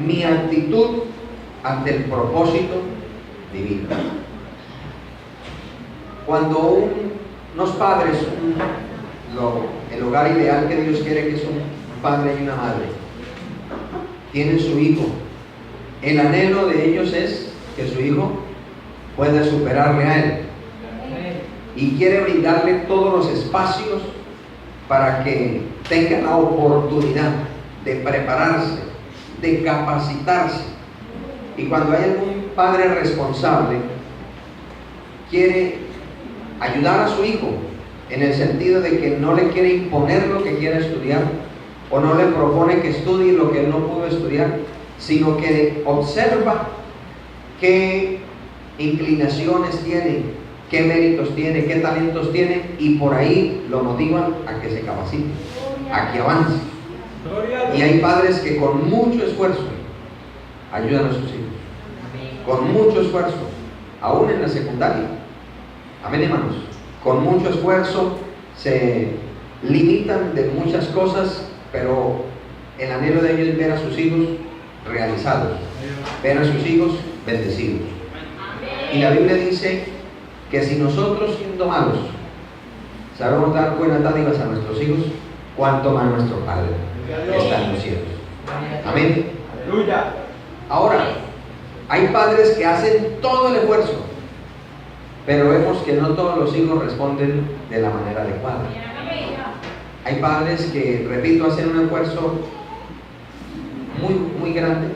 mi actitud ante el propósito divino. Cuando unos padres, el hogar ideal que Dios quiere, que es un padre y una madre, tienen su hijo, el anhelo de ellos es que su hijo pueda superarle a él, y quiere brindarle todos los espacios para que tenga la oportunidad de prepararse, de capacitarse. Y cuando hay algún padre responsable, quiere ayudar a su hijo en el sentido de que no le quiere imponer lo que quiere estudiar, o no le propone que estudie lo que él no pudo estudiar, sino que observa qué inclinaciones tiene, qué méritos tiene, qué talentos tiene, y por ahí lo motivan a que se capacite, a que avance. Y hay padres que con mucho esfuerzo ayudan a sus hijos, con mucho esfuerzo, aún en la secundaria. Amén, hermanos. Con mucho esfuerzo se limitan de muchas cosas, pero el anhelo de ellos es ver a sus hijos realizados, ver a sus hijos bendecidos. Y la Biblia dice que si nosotros, siendo malos, sabemos dar buenas dádivas a nuestros hijos, cuánto más nuestro Padre está en los cielos. Amén. Ahora, hay padres que hacen todo el esfuerzo, pero vemos que no todos los hijos responden de la manera adecuada. Hay padres que, repito, hacen un esfuerzo muy grande,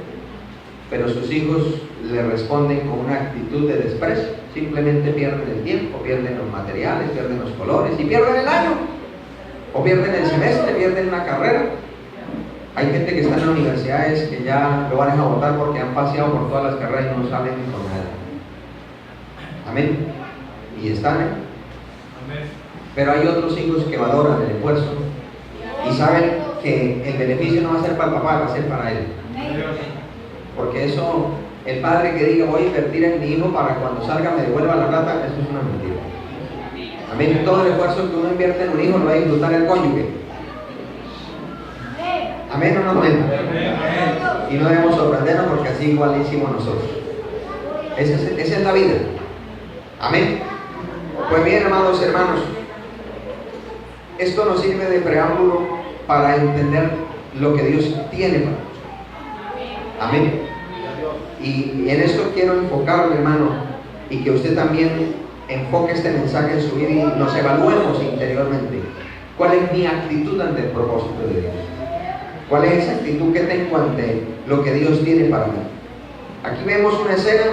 pero sus hijos le responden con una actitud de desprecio. Simplemente pierden el tiempo, pierden los materiales, pierden los colores y pierden el año, o pierden el semestre, pierden una carrera. Hay gente que está en las universidades que ya lo van a votar porque han paseado por todas las carreras y no salen ni con nada. Amén. Y están, pero hay otros hijos que valoran el esfuerzo y saben que el beneficio no va a ser para el papá, va a ser para él. Porque eso, el padre que diga voy a invertir en mi hijo para cuando salga me devuelva la plata, eso es una mentira. Amén. Todo el esfuerzo que uno invierte en un hijo lo va a disfrutar el cónyuge. Amén, o no amén. Y no debemos sorprendernos porque así igual hicimos nosotros. Esa es la vida. Amén. Pues bien, amados hermanos, esto nos sirve de preámbulo para entender lo que Dios tiene para nosotros. Amén. Y en esto quiero enfocarme, hermano, y que usted también enfoque este mensaje en su vida y nos evaluemos interiormente. ¿Cuál es mi actitud ante el propósito de Dios? ¿Cuál es esa actitud que tengo ante lo que Dios tiene para mí? Aquí vemos una escena,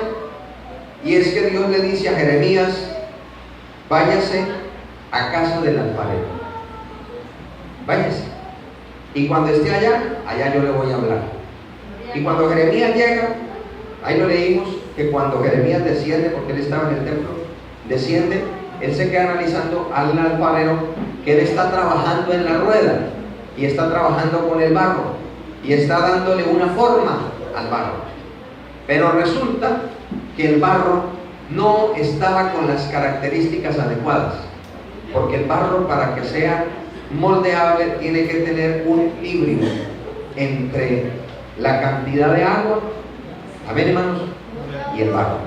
y es que Dios le dice a Jeremías: váyase a casa del alfarero, váyase, y cuando esté allá yo le voy a hablar. Y cuando Jeremías llega, ahí lo leímos, que cuando Jeremías desciende, porque él estaba en el templo, desciende, él se queda analizando al alfarero, que él está trabajando en la rueda, y está trabajando con el barro, y está dándole una forma al barro. Pero resulta que el barro no estaba con las características adecuadas, porque el barro, para que sea moldeable, tiene que tener un equilibrio entre la cantidad de agua, amén, hermanos, y el barro.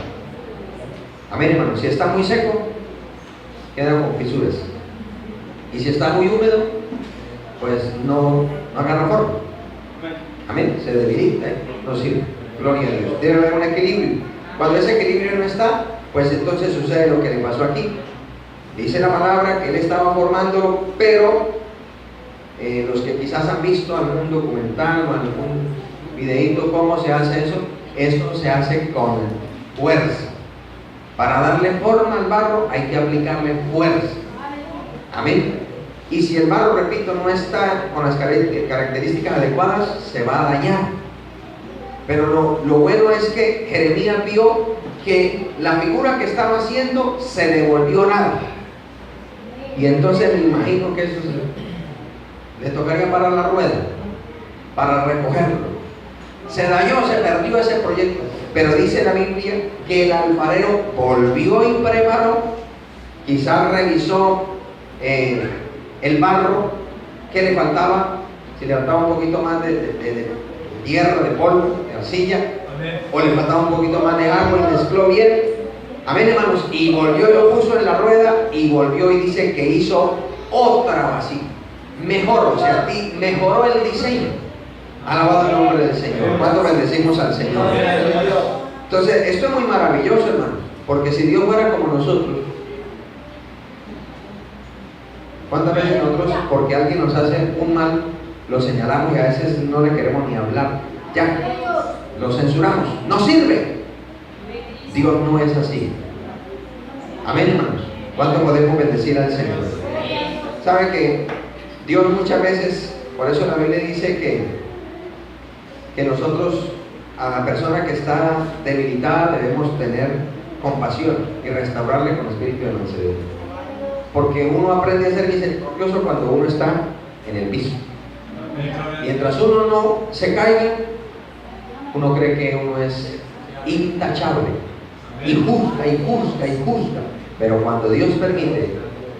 Amén, hermanos. Si está muy seco, queda con fisuras, y si está muy húmedo, pues no agarra forma. Amén, se debilita, no sirve. Gloria a Dios. Debe haber un equilibrio. Cuando ese equilibrio no está, pues entonces sucede lo que le pasó aquí. Dice la palabra que él estaba formando, pero los que quizás han visto algún documental o algún videíto cómo se hace eso, esto se hace con fuerza. Para darle forma al barro hay que aplicarle fuerza. Amén. Y si el barro, repito, no está con las características adecuadas, se va a dañar. Pero lo bueno es que Jeremías vio que la figura que estaba haciendo se devolvió nada. Y entonces me imagino que eso le tocaría parar la rueda para recogerlo. Se dañó, se perdió ese proyecto. Pero dice la Biblia que el alfarero volvió y preparó, quizás revisó el barro, que le faltaba, si le faltaba un poquito más de tierra, de polvo, de arcilla, o le faltaba un poquito más de agua y mezcló bien. Amén, hermanos. Y volvió y lo puso en la rueda y volvió y dice que hizo otra vasija. Mejor, o sea, mejoró el diseño. Alabado el nombre del Señor. ¿Cuánto bendecimos al Señor? Entonces, esto es muy maravilloso, hermanos, porque si Dios fuera como nosotros, ¿cuántas veces nosotros, porque alguien nos hace un mal, lo señalamos y a veces no le queremos ni hablar? Ya, lo censuramos. No sirve. Dios no es así. Amén, hermanos. ¿Cuánto podemos bendecir al Señor? ¿Sabe que Dios muchas veces, por eso la Biblia dice que nosotros a la persona que está debilitada debemos tener compasión y restaurarle con espíritu de mansedumbre? Porque uno aprende a ser misericordioso cuando uno está en el piso. Mientras uno no se caiga, uno cree que uno es intachable, y juzga. Pero cuando Dios permite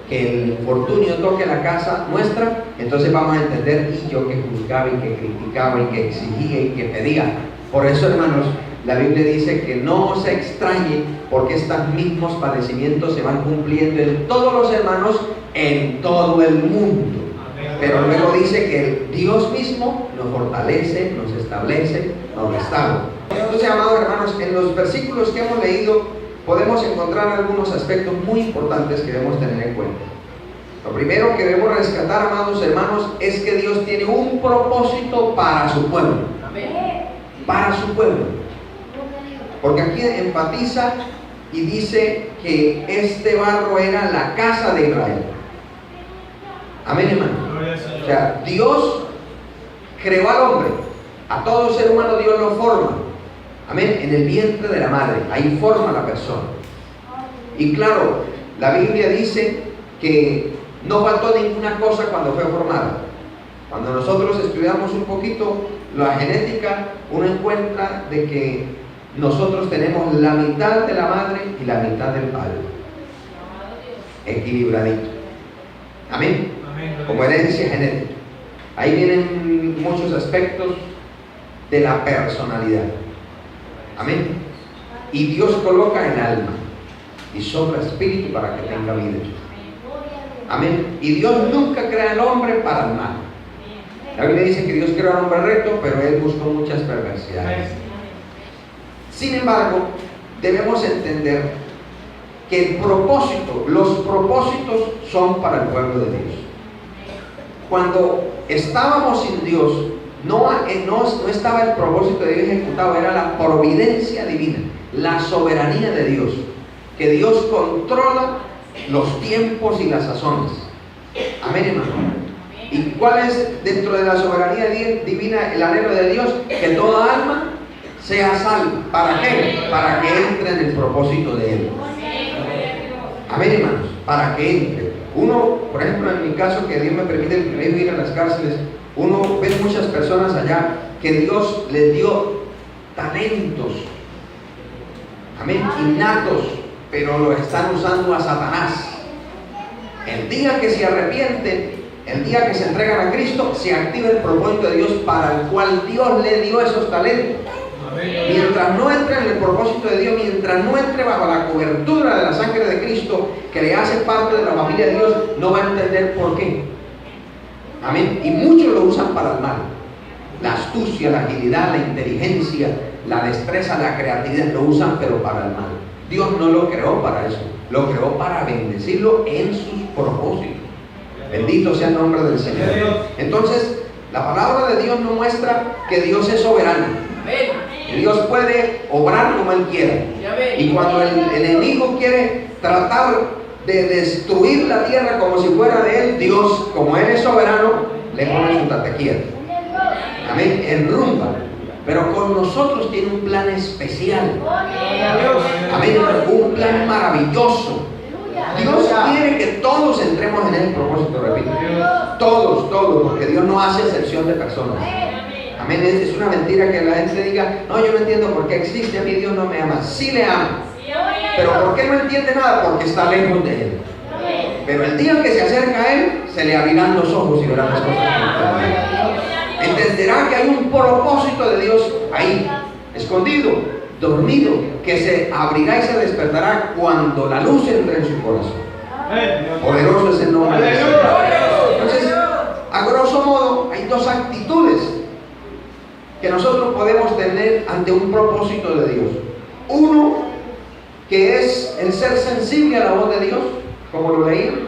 que el infortunio toque la casa nuestra, entonces vamos a entender, y yo que juzgaba y que criticaba y que exigía y que pedía. Por eso, hermanos, la Biblia dice que no se extrañe, porque estos mismos padecimientos se van cumpliendo en todos los hermanos en todo el mundo. Pero luego dice que Dios mismo nos fortalece, nos establece, nos restaura. Entonces, amados hermanos, en los versículos que hemos leído podemos encontrar algunos aspectos muy importantes que debemos tener en cuenta. Lo primero que debemos rescatar, amados hermanos, es que Dios tiene un propósito para su pueblo. Para su pueblo. Porque aquí enfatiza y dice que este barro era la casa de Israel. Amén, hermano. O sea, Dios creó al hombre. A todo ser humano Dios lo forma. Amén, en el vientre de la madre, ahí forma la persona. Y claro, la Biblia dice que no faltó ninguna cosa cuando fue formada. Cuando nosotros estudiamos un poquito la genética, uno encuentra de que nosotros tenemos la mitad de la madre y la mitad del padre. Equilibradito. Amén. Como herencia genética. Ahí vienen muchos aspectos de la personalidad. Amén. Y Dios coloca el alma y sopla espíritu para que tenga vida. Amén. Y Dios nunca crea al hombre para el mal. La Biblia dice que Dios creó al hombre recto, pero él buscó muchas perversidades. Sin embargo, debemos entender que el propósito, los propósitos son para el pueblo de Dios. Cuando estábamos sin Dios, no estaba el propósito de Dios ejecutado, era la providencia divina, la soberanía de Dios, que Dios controla los tiempos y las sazones. Amén, hermano. ¿Y cuál es dentro de la soberanía divina el anhelo de Dios? Que toda alma sea salva. ¿Para qué? Para que entre en el propósito de Él. Amén, hermanos. Para que entre. Uno, por ejemplo, en mi caso, que Dios me permite el privilegio de ir a las cárceles, uno ve muchas personas allá que Dios les dio talentos, amén, innatos, pero lo están usando a Satanás. El día que se arrepienten, el día que se entregan a Cristo, se activa el propósito de Dios para el cual Dios le dio esos talentos. Mientras no entre en el propósito de Dios, mientras no entre bajo la cobertura de la sangre de Cristo, que le hace parte de la familia de Dios, no va a entender por qué. Amén. Y muchos lo usan para el mal. La astucia, la agilidad, la inteligencia, la destreza, la creatividad, lo usan pero para el mal. Dios no lo creó para eso, lo creó para bendecirlo en sus propósitos. Bendito sea el nombre del Señor. Entonces, la palabra de Dios nos muestra que Dios es soberano. Que Dios puede obrar como Él quiera. Y cuando el enemigo quiere tratar de destruir la tierra como si fuera de Él, Dios, como Él es soberano, le pone su tatequía. Amén, enrumba. Pero con nosotros tiene un plan especial. Amén, un plan maravilloso. Dios quiere que todos entremos en el propósito, repito. Todos, porque Dios no hace excepción de personas. Amén, es una mentira que la gente diga, no, yo no entiendo por qué existe, a mí Dios no me ama. Sí le ama. Pero ¿por qué no entiende nada? Porque está lejos de Él. Pero el día que se acerca a Él, se le abrirán los ojos y verán las cosas. Entenderá que hay un propósito de Dios ahí, escondido, dormido, que se abrirá y se despertará cuando la luz entre en su corazón. Poderoso es el nombre de Dios. Entonces, a grosso modo, hay dos actitudes que nosotros podemos tener ante un propósito de Dios. Uno, que es el ser sensible a la voz de Dios, como lo leímos,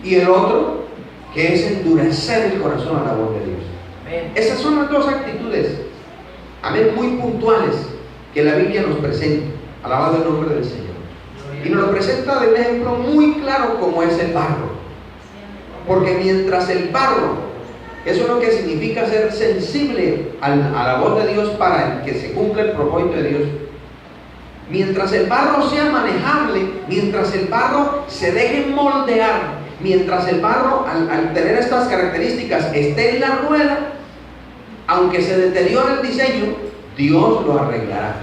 y el otro, que es endurecer el corazón a la voz de Dios. Esas son las dos actitudes, amén, muy puntuales que la Biblia nos presenta. Alabado el nombre del Señor. Y nos lo presenta de un ejemplo muy claro como es el barro. Porque mientras el barro, eso es lo que significa ser sensible a la voz de Dios para que se cumpla el propósito de Dios. Mientras el barro sea manejable, mientras el barro se deje moldear, mientras el barro al tener estas características esté en la rueda, aunque se deteriore el diseño, Dios lo arreglará.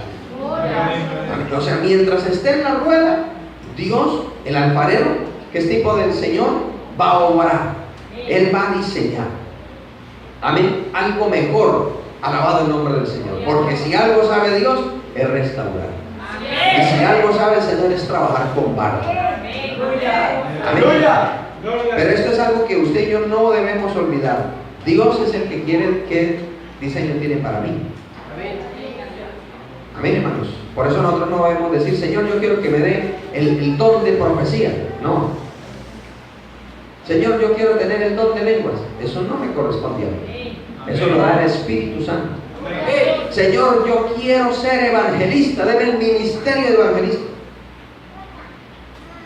O sea, mientras esté en la rueda, Dios, el alfarero, que es tipo del Señor, va a obrar. Él va a diseñar. Amén. Algo mejor. Alabado el nombre del Señor. Porque si algo sabe Dios, es restaurar. Y si algo sabe el Señor, es trabajar con barro. Amén. Pero esto es algo que usted y yo no debemos olvidar. Dios es el que quiere qué diseño tiene para mí. Amén, hermanos. Por eso nosotros no debemos decir, Señor, yo quiero que me dé el don de profecía. No. Señor, yo quiero tener el don de lenguas. Eso no me corresponde a mí. Eso lo da el Espíritu Santo. Señor, yo quiero ser evangelista. Deme el ministerio de evangelista.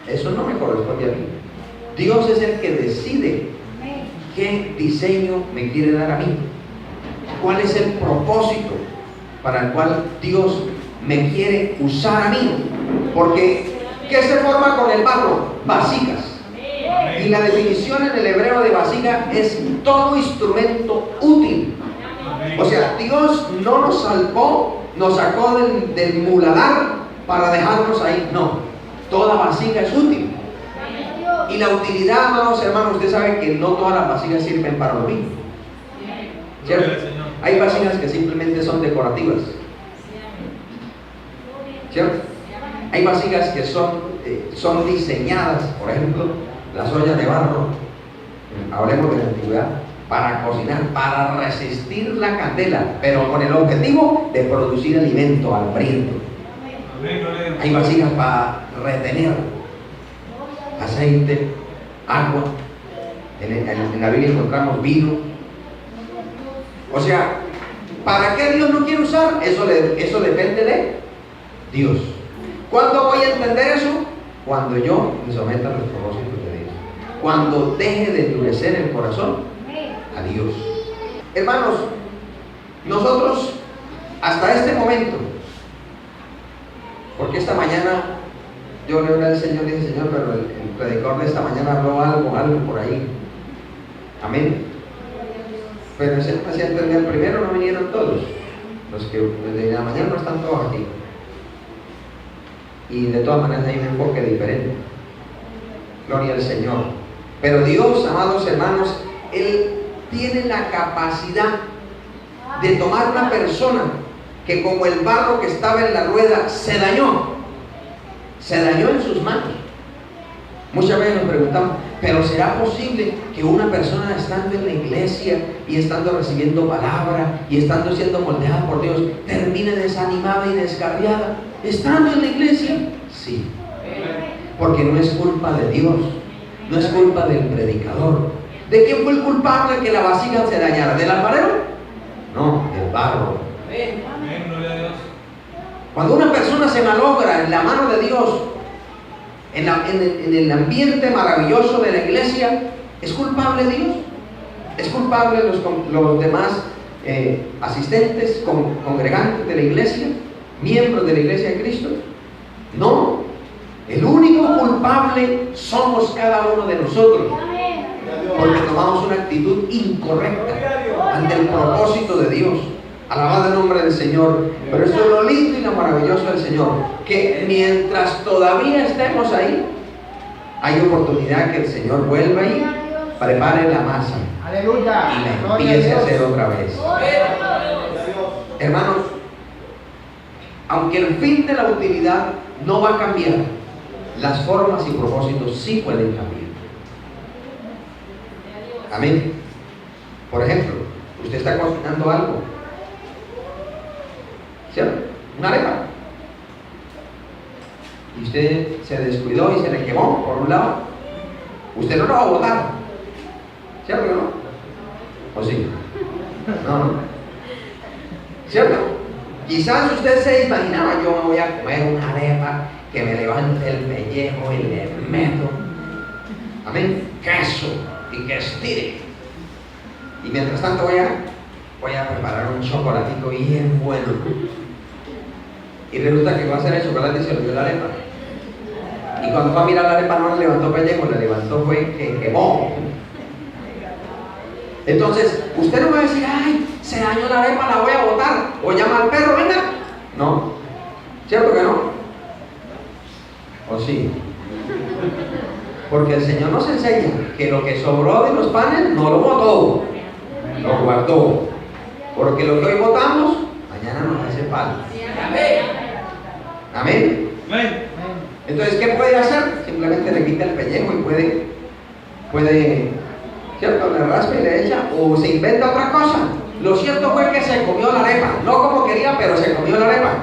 Eso no me corresponde a mí. Dios es el que decide qué diseño me quiere dar a mí. ¿Cuál es el propósito para el cual Dios me quiere usar a mí? Porque, ¿qué se forma con el barro? Vasijas. Y la definición en el hebreo de vasija es todo instrumento útil. O sea, Dios no nos salvó, nos sacó del muladar para dejarnos ahí. No, toda vasija es útil. Y la utilidad, amados hermanos, usted sabe que no todas las vasijas sirven para lo mismo, ¿cierto? Hay vasijas que simplemente son decorativas, ¿cierto? Hay vasijas que son diseñadas, por ejemplo, las ollas de barro, hablemos de la antigüedad, para cocinar, para resistir la candela, pero con el objetivo de producir alimento hambriento. Hay vasijas para retener aceite, agua. En la Biblia encontramos vino. O sea, ¿para qué Dios no quiere usar? Eso depende de Dios. ¿Cuándo voy a entender eso? Cuando yo me someta a los propósitos de Dios. Cuando deje de endurecer el corazón a Dios. Hermanos, nosotros hasta este momento, porque esta mañana yo le oré al Señor y dije, Señor, pero el predicador de esta mañana habló algo por ahí. Amén. Pero ese me hacía entender, primero no vinieron todos. Los que desde la mañana no están todos aquí. Y de todas maneras hay un enfoque diferente. Gloria al Señor. Pero Dios, amados hermanos, Él tiene la capacidad de tomar una persona que como el barro que estaba en la rueda se dañó en sus manos. Muchas veces nos preguntamos, pero ¿será posible que una persona estando en la iglesia y estando recibiendo palabra y estando siendo moldeada por Dios termine desanimada y descarriada estando en la iglesia? Sí, porque no es culpa de Dios, no es culpa del predicador. ¿De quién fue el culpable que la vasija se dañara? ¿Del alfarero? No, del barro. Cuando una persona se malogra en la mano de Dios, en el ambiente maravilloso de la iglesia, ¿es culpable Dios? ¿Es culpable los demás asistentes, congregantes de la iglesia, miembros de la iglesia de Cristo? No, el único culpable somos cada uno de nosotros, porque tomamos una actitud incorrecta ante el propósito de Dios. Alabado el nombre del Señor. Pero esto es lo lindo y lo maravilloso del Señor, que mientras todavía estemos ahí, hay oportunidad que el Señor vuelva y prepare la masa. Aleluya. Y la empiece a hacer otra vez. Hermanos, aunque el fin de la utilidad no va a cambiar, las formas y propósitos sí pueden cambiar. Amén. Por ejemplo, usted está cocinando algo, ¿cierto? Una arepa. Y usted se descuidó y se le quemó por un lado. Usted no lo va a botar, ¿cierto o no? ¿O sí? No. ¿Cierto? Quizás usted se imaginaba, yo me voy a comer una arepa que me levante el pellejo y le meto, amén, queso y que estire. Y mientras tanto voy a preparar un chocolatico bien bueno. Y resulta que va a hacer el chocolate y se olvidó la arepa. Y cuando va a mirar la arepa no le levantó pellejo, le levantó fue que quemó. Entonces, usted no va a decir, ay, se dañó la arepa, la voy a botar. O llama al perro, venga. No. ¿Cierto que no? ¿O sí? Porque el Señor nos enseña que lo que sobró de los panes no lo botó, lo guardó. Porque lo que hoy botamos, mañana nos hace falta. Amén. Amén. Entonces, ¿qué puede hacer? Simplemente le quita el pellejo y puede, ¿cierto? Le raspa y le echa, o se inventa otra cosa. Lo cierto fue que se comió la arepa, no como quería, pero se comió la arepa.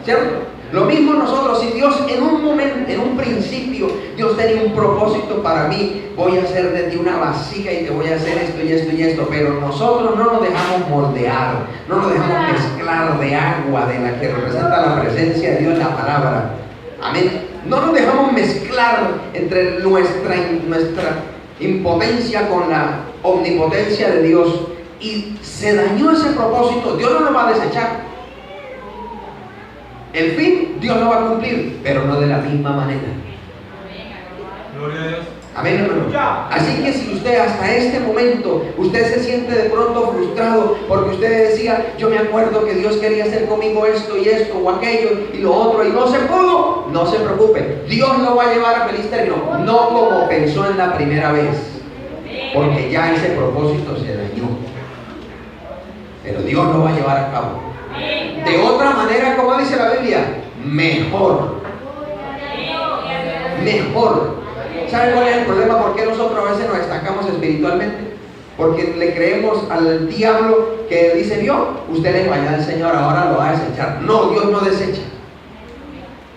¿Cierto? Lo mismo nosotros, si Dios en un momento, en un principio, Dios tenía un propósito para mí, voy a hacer de ti una vasija y te voy a hacer esto y esto y esto, pero nosotros no nos dejamos moldear, no nos dejamos mezclar de agua, de la que representa la presencia de Dios en la palabra. Amén. No nos dejamos mezclar entre nuestra impotencia con la omnipotencia de Dios, y se dañó ese propósito. Dios no lo va a desechar. El fin Dios lo va a cumplir, pero no de la misma manera. Gloria a Dios. Amén, hermano. Así que si usted hasta este momento, usted se siente de pronto frustrado porque usted decía, yo me acuerdo que Dios quería hacer conmigo esto y esto o aquello y lo otro y no se pudo, no se preocupe. Dios lo va a llevar a feliz término, no como pensó en la primera vez, porque ya ese propósito se dañó. Pero Dios lo va a llevar a cabo. De otra manera, como dice la Biblia, mejor. Mejor. ¿Saben cuál es el problema? ¿Por qué nosotros a veces nos estancamos espiritualmente? Porque le creemos al diablo que dice, vio, usted le falló al Señor, ahora lo va a desechar. No, Dios no desecha.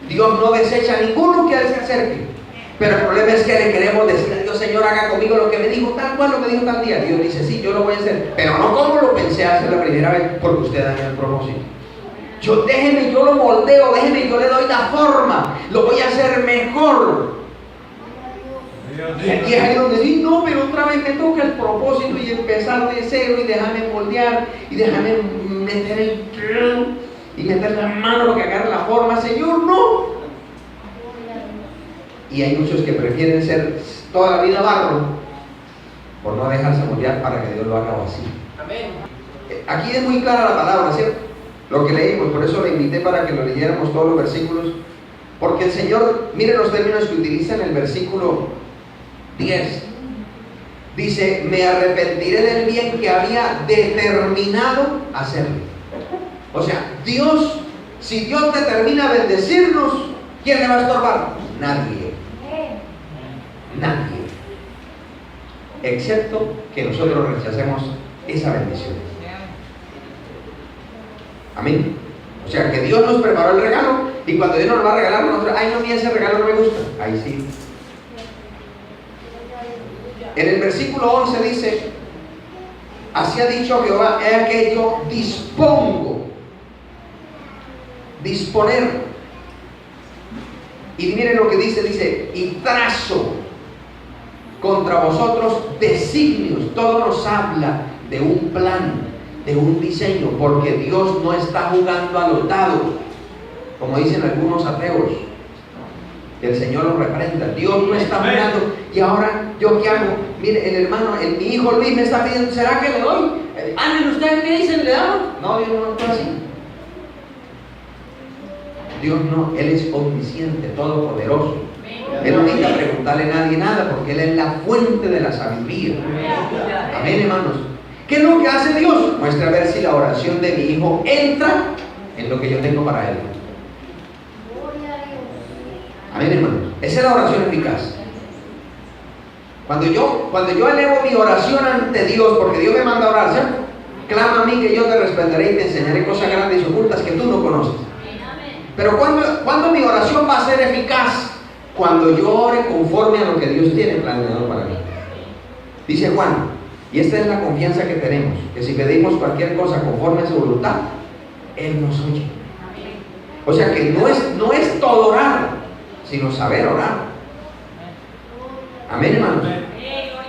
Dios no desecha a ninguno que a él se acerque. Pero el problema es que le queremos decir a Dios, Señor, haga conmigo lo que me dijo tal cual, lo que dijo tal día. Dios dice, sí, yo lo voy a hacer, pero no como lo pensé hacer la primera vez, porque usted dañó el propósito. Déjeme, yo lo moldeo, déjeme, yo le doy la forma, lo voy a hacer mejor. Y aquí es ahí donde sí, no, pero otra vez me toca el propósito y empezar de cero y déjame moldear y déjame meter y meter la mano para que agarre la forma. Señor, no. Y hay muchos que prefieren ser toda la vida barro por no dejarse moldear para que Dios lo haga así. Amén. Aquí es muy clara la palabra, ¿cierto? Lo que leímos, por eso le invité para que lo leyéramos todos los versículos, porque el Señor, miren los términos que utiliza en el versículo 10. Dice, me arrepentiré del bien que había determinado hacerle. O sea, Dios, si Dios determina bendecirnos, ¿quién le va a estorbar? Nadie. Nadie. Excepto que nosotros rechacemos esa bendición. Amén. O sea que Dios nos preparó el regalo y cuando Dios nos va a regalar, nosotros, ay, no, mira, ese regalo no me gusta. Ahí sí. En el versículo 11 dice, así ha dicho Jehová, he que yo dispongo. Disponer. Y miren lo que dice, y trazo contra vosotros designios. Todo nos habla de un plan, de un diseño, porque Dios no está jugando a los dados, como dicen algunos ateos. Que el Señor los reprenda. Dios no está jugando. Y ahora, ¿yo qué hago? Mire, el hermano, mi hijo Luis me está pidiendo, ¿será que le doy? Anden ustedes, ¿qué dicen? ¿Le damos? No, Dios no está así. Dios no, Él es omnisciente, todopoderoso. Él no necesita preguntarle a nadie nada porque Él es la fuente de la sabiduría. Amén, hermanos. ¿Qué es lo que hace Dios? Muestra a ver si la oración de mi hijo entra en lo que yo tengo para él. Amén, hermanos. Esa es la oración eficaz. Cuando yo elevo mi oración ante Dios, porque Dios me manda a orar, ¿cierto? Clama a mí que yo te responderé y te enseñaré cosas grandes y ocultas que tú no conoces. Pero ¿cuándo mi oración va a ser eficaz? Cuando yo ore conforme a lo que Dios tiene planeado para mí. Dice Juan, y esta es la confianza que tenemos, que si pedimos cualquier cosa conforme a su voluntad, Él nos oye. O sea que no es todo orar, sino saber orar. Amén, hermanos.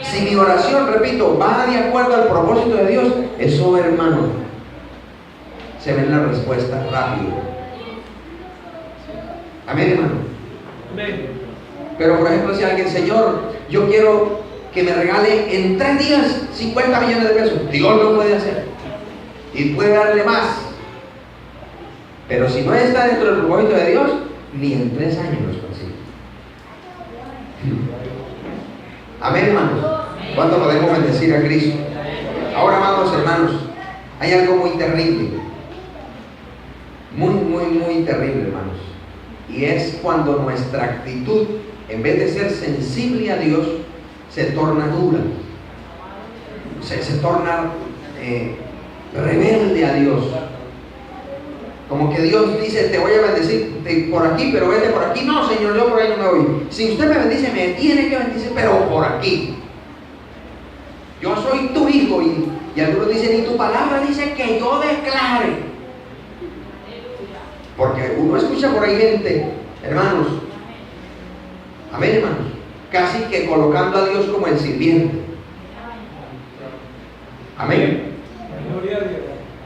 Si mi oración, repito, va de acuerdo al propósito de Dios, eso, hermano, se ve en la respuesta rápido. Amén, hermano. Pero por ejemplo, si alguien, Señor, yo quiero que me regale en 3 días 50 millones de pesos, Dios lo puede hacer y puede darle más. Pero si no está dentro del propósito de Dios, ni en 3 años los consigue. Amén, hermanos. ¿Cuánto podemos bendecir a Cristo? Ahora, amados hermanos, hay algo muy terrible. Muy terrible, hermanos. Y es cuando nuestra actitud, en vez de ser sensible a Dios, se torna dura. Se torna rebelde a Dios. Como que Dios dice, te voy a bendecir por aquí, pero vete por aquí. No, Señor, yo por ahí no me voy. Si usted me bendice, me tiene que bendecir, pero por aquí. Yo soy tu hijo. Y algunos dicen, y tu palabra dice que yo declare. Porque uno escucha por ahí gente, hermanos, amén, hermanos, casi que colocando a Dios como el sirviente. Amén.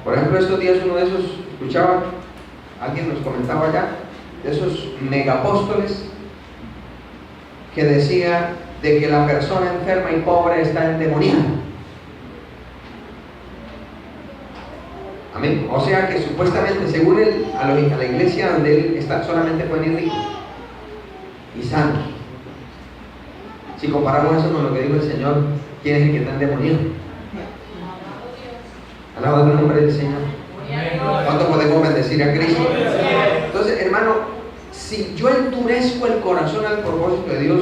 Por ejemplo, estos días uno de esos, escuchaba, alguien nos comentaba allá, de esos megapóstoles que decía de que la persona enferma y pobre está endemoniada. Amén. O sea que supuestamente, según él, a la iglesia donde él está, solamente pueden ir ricos y sanos. Si comparamos eso con lo que dijo el Señor, ¿quién es el que está endemoniado? Alabado el nombre del Señor. ¿Cuánto podemos bendecir a Cristo? Entonces, hermano, si yo endurezco el corazón al propósito de Dios,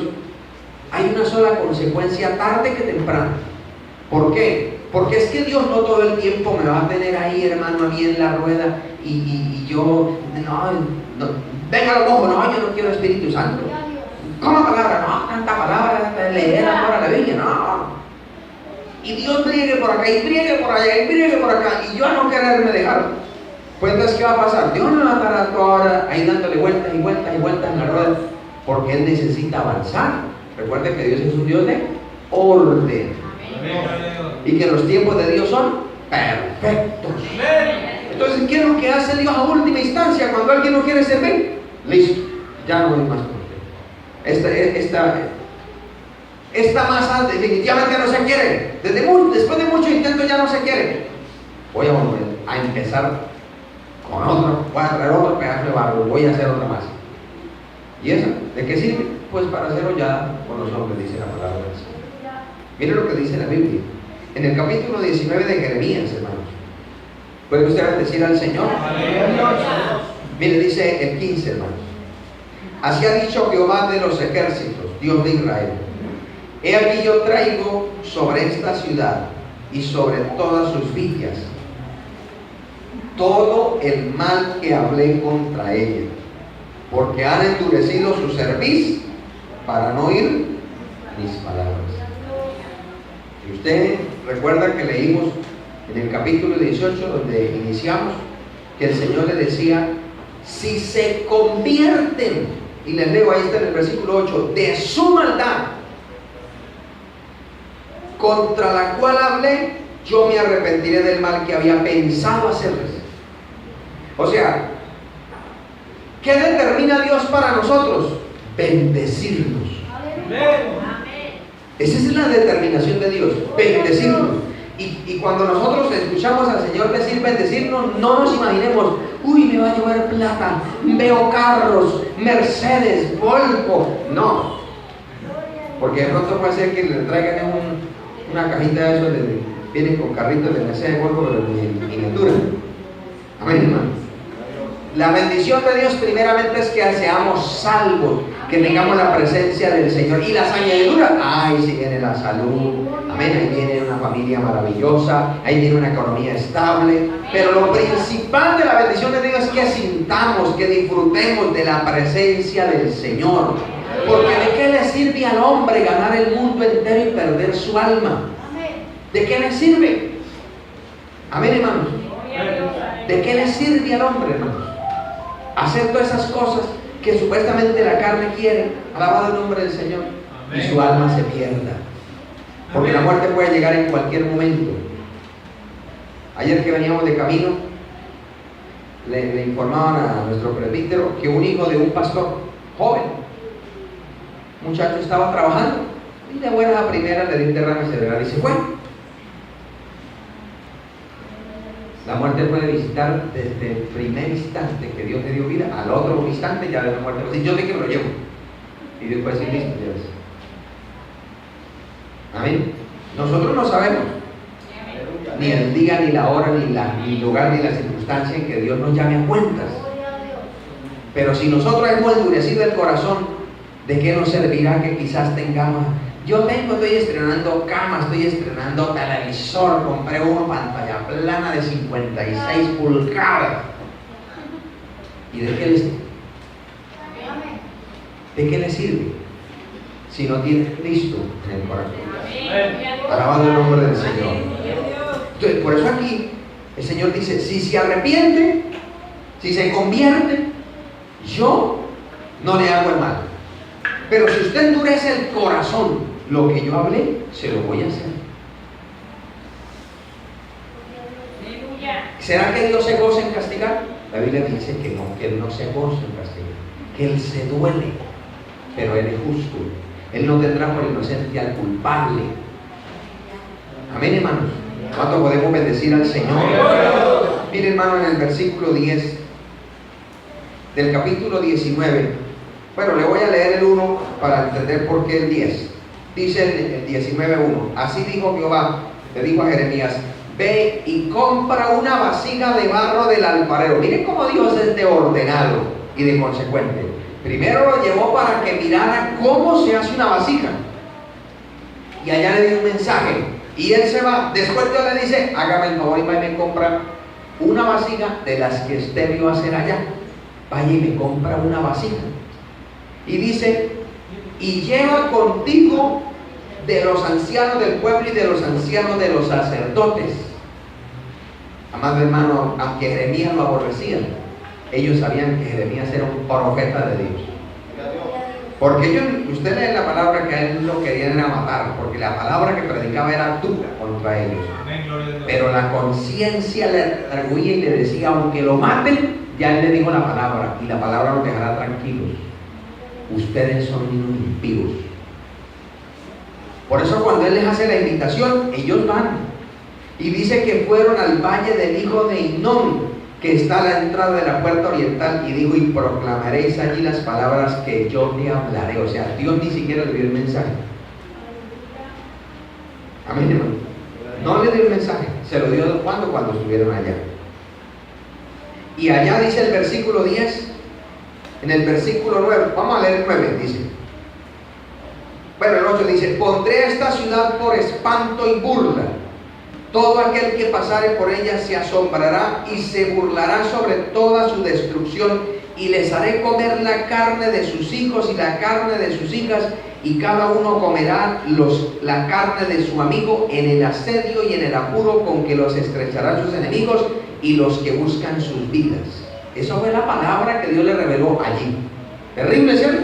hay una sola consecuencia tarde que temprano. ¿Por qué? Porque es que Dios no todo el tiempo me va a tener ahí, hermano, a mí en la rueda y yo, no, venga los ojos, no, yo no quiero Espíritu Santo. ¿Cómo palabra? No, tanta palabra, leer ahora la Biblia, no. Y Dios briegue por acá, y briegue por allá, y briegue por acá, y yo a no quererme dejar. Pues entonces, ¿qué va a pasar? Dios no va a estar toda hora ahí dándole vueltas y vueltas y vueltas en la rueda, porque Él necesita avanzar. Recuerde que Dios es un Dios de orden. Y que los tiempos de Dios son perfectos. Entonces, ¿qué es lo que hace Dios a última instancia cuando alguien no quiere servir? Listo, ya no hay más por qué. Esta masa definitivamente no se quiere. Después de mucho intento ya no se quiere. Voy a volver a empezar con otro. Voy a traer otro pedazo de barro. Voy a hacer otra masa. ¿Y esa? ¿De qué sirve? Pues para ser hollada por los hombres, dice la palabra del Señor. Mire lo que dice la Biblia. En el capítulo 19 de Jeremías, hermanos. ¿Puede usted bendecir al Señor? Mire, dice el 15, hermanos. Así ha dicho Jehová de los ejércitos, Dios de Israel. He aquí yo traigo sobre esta ciudad y sobre todas sus villas todo el mal que hablé contra ella, porque han endurecido su cerviz para no oír mis palabras. Y usted recuerda que leímos en el capítulo 18, donde iniciamos, que el Señor le decía, si se convierten, y les leo, ahí está en el versículo 8, de su maldad, contra la cual hablé, yo me arrepentiré del mal que había pensado hacerles. O sea, ¿qué determina Dios para nosotros? Bendecirnos. Esa es la determinación de Dios, bendecirnos. Y cuando nosotros escuchamos al Señor decir bendecirnos, no nos imaginemos, uy, me va a a llover plata, veo carros, Mercedes, Volvo. No, porque de pronto puede ser que le traigan una cajita de eso, vienen con carritos de Mercedes, Volvo, pero en miniatura. Amén, hermano. La bendición de Dios primeramente es que seamos salvos, que tengamos la presencia del Señor. Y las añadiduras, ay, si viene la salud, amén, ahí viene una familia maravillosa, ahí viene una economía estable. Pero lo principal de la bendición de Dios es que sintamos, que disfrutemos de la presencia del Señor. Porque ¿de qué le sirve al hombre ganar el mundo entero y perder su alma? ¿De qué le sirve? Amén, hermanos. ¿De qué le sirve al hombre, hermanos? Hacer todas esas cosas que supuestamente la carne quiere, alabado el nombre del Señor, y su alma se pierda. Porque la muerte puede llegar en cualquier momento. Ayer que veníamos de camino, le informaban a nuestro presbítero que un hijo de un pastor joven, muchacho, estaba trabajando y de buena a primera le dio un derrame cerebral y se fue. La muerte puede visitar desde el primer instante que Dios le dio vida, al otro instante ya de la muerte. Pues, yo sé que me lo llevo. Y después sí, listo, llévese. Amén. Nosotros no sabemos ni el día, ni la hora, ni el lugar, ni la circunstancia en que Dios nos llame a cuentas. Pero si nosotros hemos endurecido el corazón, ¿de qué nos servirá que quizás tengamos? Estoy estrenando cama, estoy estrenando televisor, compré una pantalla plana de 56 pulgadas. ¿Y de qué le sirve? ¿De qué le sirve? Si no tiene Cristo en el corazón. Alabado el nombre del Señor. Entonces, por eso aquí el Señor dice, si se arrepiente, si se convierte, yo no le hago el mal. Pero si usted endurece el corazón, lo que yo hablé, se lo voy a hacer. ¿Será que Dios se goza en castigar? La Biblia dice que Él no se goza en castigar, que Él se duele, pero Él es justo. Él no tendrá por inocente al culpable. Amén, hermanos. ¿Cuánto podemos bendecir al Señor? Mire, hermano, en el versículo 10 del capítulo 19. Bueno, le voy a leer el 1 para entender por qué el 10. Dice el 19:1. Así dijo Jehová, le dijo a Jeremías: ve y compra una vasija de barro del alfarero. Miren cómo Dios es de ordenado y de consecuente. Primero lo llevó para que mirara cómo se hace una vasija. Y allá le dio un mensaje. Y él se va. Después Dios le dice: hágame el favor y vaya y me compra una vasija de las que usted vio hacer allá. Vaya y me compra una vasija. Y dice: y lleva contigo de los ancianos del pueblo y de los ancianos de los sacerdotes. Amado hermano, aunque Jeremías lo aborrecía, ellos sabían que Jeremías era un profeta de Dios. Porque usted lee la palabra que a él lo querían era matar, porque la palabra que predicaba era dura contra ellos. Pero la conciencia le arguía y le decía: aunque lo maten, ya él le dijo la palabra, y la palabra los dejará tranquilos. Ustedes son unos impíos. Por eso cuando él les hace la invitación, ellos van. Y dice que fueron al valle del hijo de Hinnom, que está a la entrada de la puerta oriental, y dijo: y proclamaréis allí las palabras que yo te hablaré. O sea, Dios ni siquiera le dio el mensaje. Amén, hermano. No le dio el mensaje, se lo dio cuando estuvieron allá. Y allá dice el versículo 10. En el versículo 9, vamos a leer el 9, dice. Bueno, el 8 dice: pondré esta ciudad por espanto y burla. Todo aquel que pasare por ella se asombrará y se burlará sobre toda su destrucción, y les haré comer la carne de sus hijos y la carne de sus hijas, y cada uno comerá la carne de su amigo en el asedio y en el apuro con que los estrecharán sus enemigos y los que buscan sus vidas. Esa fue la palabra que Dios le reveló allí. Terrible, ¿cierto?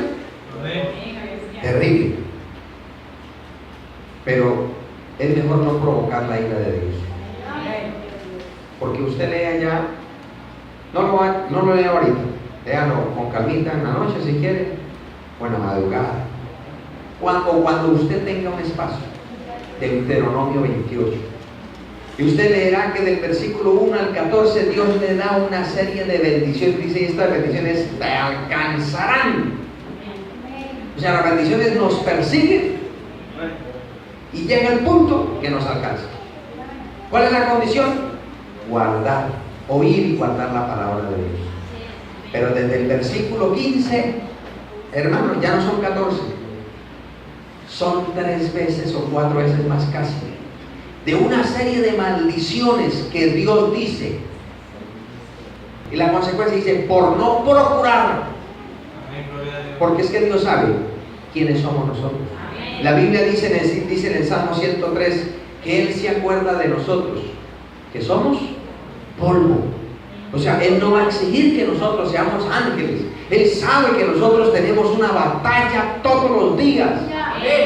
Terrible. Pero es mejor no provocar la ira de Dios. Porque usted lee allá, no lo lea ahorita, léalo con calmita en la noche si quiere, o en la madrugada. Cuando usted tenga un espacio. Deuteronomio 28. Y usted leerá que del versículo 1 al 14 Dios le da una serie de bendiciones. Dice, y estas bendiciones te alcanzarán. O sea, las bendiciones nos persiguen y llega el punto que nos alcanza. ¿Cuál es la condición? Guardar, oír y guardar la palabra de Dios. Pero desde el versículo 15, hermanos, ya no son 14, son 3 veces o 4 veces más casi, de una serie de maldiciones que Dios dice. Y la consecuencia dice, por no procurar. Porque es que Dios sabe quiénes somos nosotros. La Biblia dice en el Salmo 103 que Él se acuerda de nosotros, que somos polvo. O sea, Él no va a exigir que nosotros seamos ángeles. Él sabe que nosotros tenemos una batalla todos los días.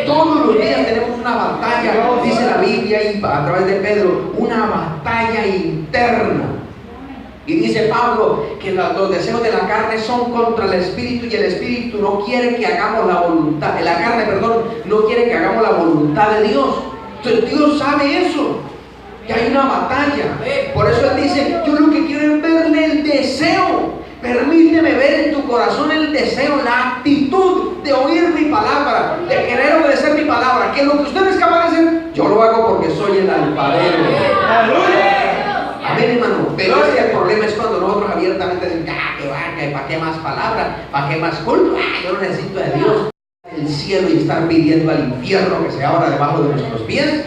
Todos los días tenemos una batalla, dice la Biblia y a través de Pedro, una batalla interna. Y dice Pablo que los deseos de la carne son contra el espíritu y el espíritu no quiere que hagamos la voluntad, la carne, perdón, no quiere que hagamos la voluntad de Dios. Entonces Dios sabe eso, que hay una batalla. Por eso Él dice, yo lo que quiero es verle el deseo. Permíteme ver en tu corazón el deseo, la actitud de oír mi palabra, de querer obedecer mi palabra. Que lo que usted es capaz de hacer, yo lo hago porque soy el alfarero. Amén, hermano. Pero el problema es cuando nosotros abiertamente decimos, ¿para qué más palabra? ¿Para qué más culto? Yo no necesito de Dios. El cielo y estar pidiendo al infierno que se abra debajo de nuestros pies.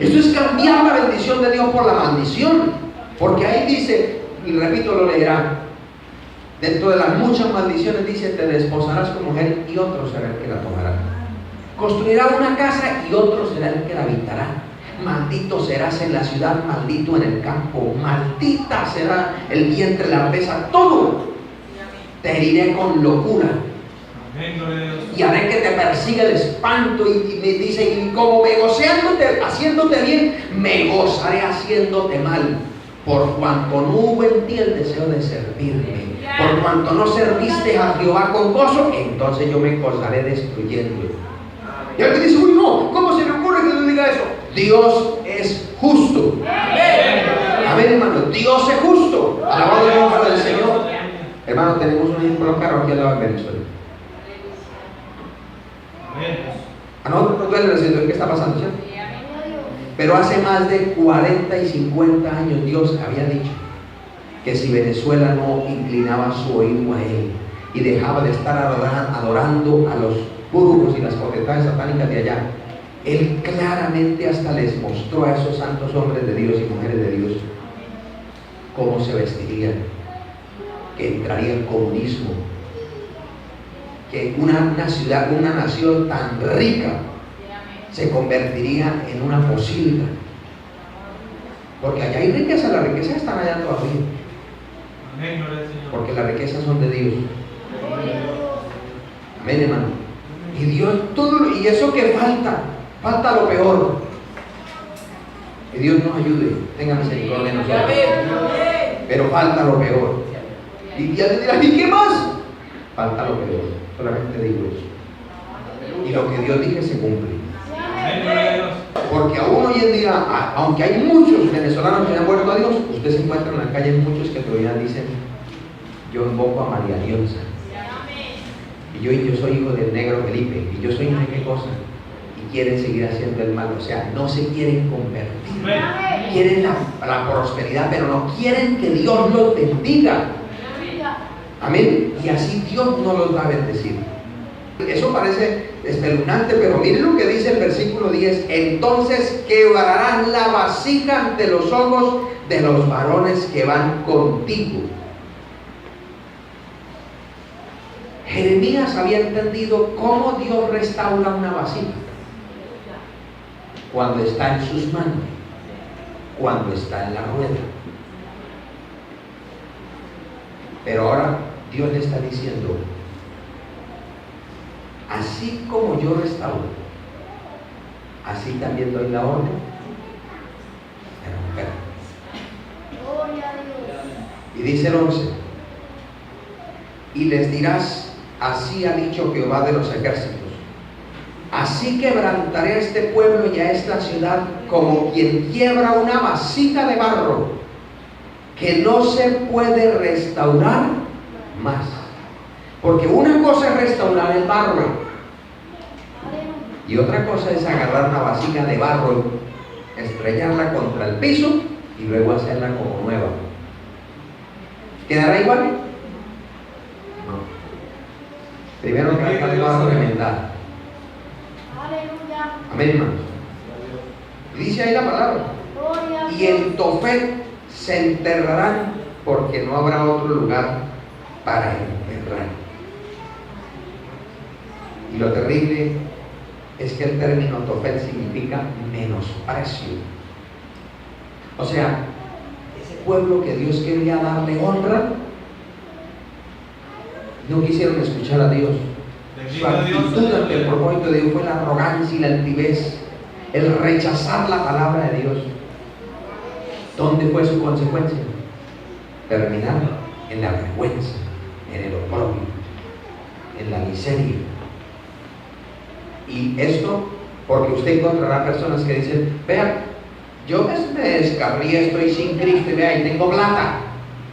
Esto es cambiar la bendición de Dios por la maldición. Porque ahí dice, y repito, lo leerá. Dentro de las muchas maldiciones dice, te desposarás con mujer y otro será el que la tomará. Construirá una casa y otro será el que la habitará. Maldito serás en la ciudad, maldito en el campo. Maldita será el vientre, la arteza, todo. Te heriré con locura. Y haré que te persiga el espanto. Y me dice, y como me goceándote, haciéndote bien, me gozaré haciéndote mal. Por cuanto no hubo en ti el deseo de servirme, por cuanto no serviste a Jehová con gozo, entonces yo me gozaré destruyendo. Y alguien dice, uy, no, ¿cómo se le ocurre que yo diga eso? Dios es justo. Amén, hermano, Dios es justo. Alabado el nombre del Señor. Hermano, tenemos un ejemplo claro aquí al lado de Venezuela. A nosotros nos duele la situación que está pasando, ¿cierto? Pero hace más de 40 y 50 años Dios había dicho que si Venezuela no inclinaba su oído a Él y dejaba de estar adorando a los brujos y las potestades satánicas de allá, Él claramente hasta les mostró a esos santos hombres de Dios y mujeres de Dios cómo se vestirían, que entraría el comunismo, que una ciudad, una nación tan rica se convertiría en una posilga. Porque allá hay riqueza, las riquezas están allá todavía. Porque las riquezas son de Dios. Amén, hermano. Y Dios, todo, y eso que falta lo peor. Que Dios nos ayude, tenga misericordia de nosotros. Pero falta lo peor. Y ya te dirás, ¿y qué más? Falta lo peor. Solamente digo eso. Y lo que Dios dice se cumple. Porque aún hoy en día, aunque hay muchos venezolanos que han vuelto a Dios, usted se encuentra en la calle muchos que todavía dicen, yo invoco a María Dionsa, y yo soy hijo del negro Felipe, y yo soy no sé qué cosa, y quieren seguir haciendo el mal. O sea, no se quieren convertir, quieren la prosperidad, pero no quieren que Dios los bendiga. Amén. Y así Dios no los va a bendecir. Eso parece espeluznante, pero miren lo que dice el versículo 10. Entonces quebrarán la vasija ante los ojos de los varones que van contigo. Jeremías había entendido cómo Dios restaura una vasija. Cuando está en sus manos, cuando está en la rueda. Pero ahora Dios le está diciendo, así como yo restauro, así también doy la orden de romper. Y dice el 11, y les dirás, así ha dicho Jehová de los ejércitos, así quebrantaré a este pueblo y a esta ciudad como quien quiebra una vasija de barro que no se puede restaurar más. Porque una cosa es restaurar el barro y otra cosa es agarrar una vasija de barro, estrellarla contra el piso y luego hacerla como nueva. ¿Quedará igual? No. Primero trata el barro elemental. Amén, hermanos. Dice ahí la palabra. Y en Tofet se enterrarán porque no habrá otro lugar para enterrar. Y lo terrible es que el término Tofet significa menosprecio. O sea, ese pueblo que Dios quería darle honra, no quisieron escuchar a Dios. Su actitud ante el propósito de Dios fue la arrogancia y la altivez, el rechazar la palabra de Dios. ¿Dónde fue su consecuencia? Terminar en la vergüenza, en el oprobio, en la miseria. Y esto porque usted encontrará personas que dicen: vean, yo me descarría, estoy sin Cristo y vea, y tengo plata.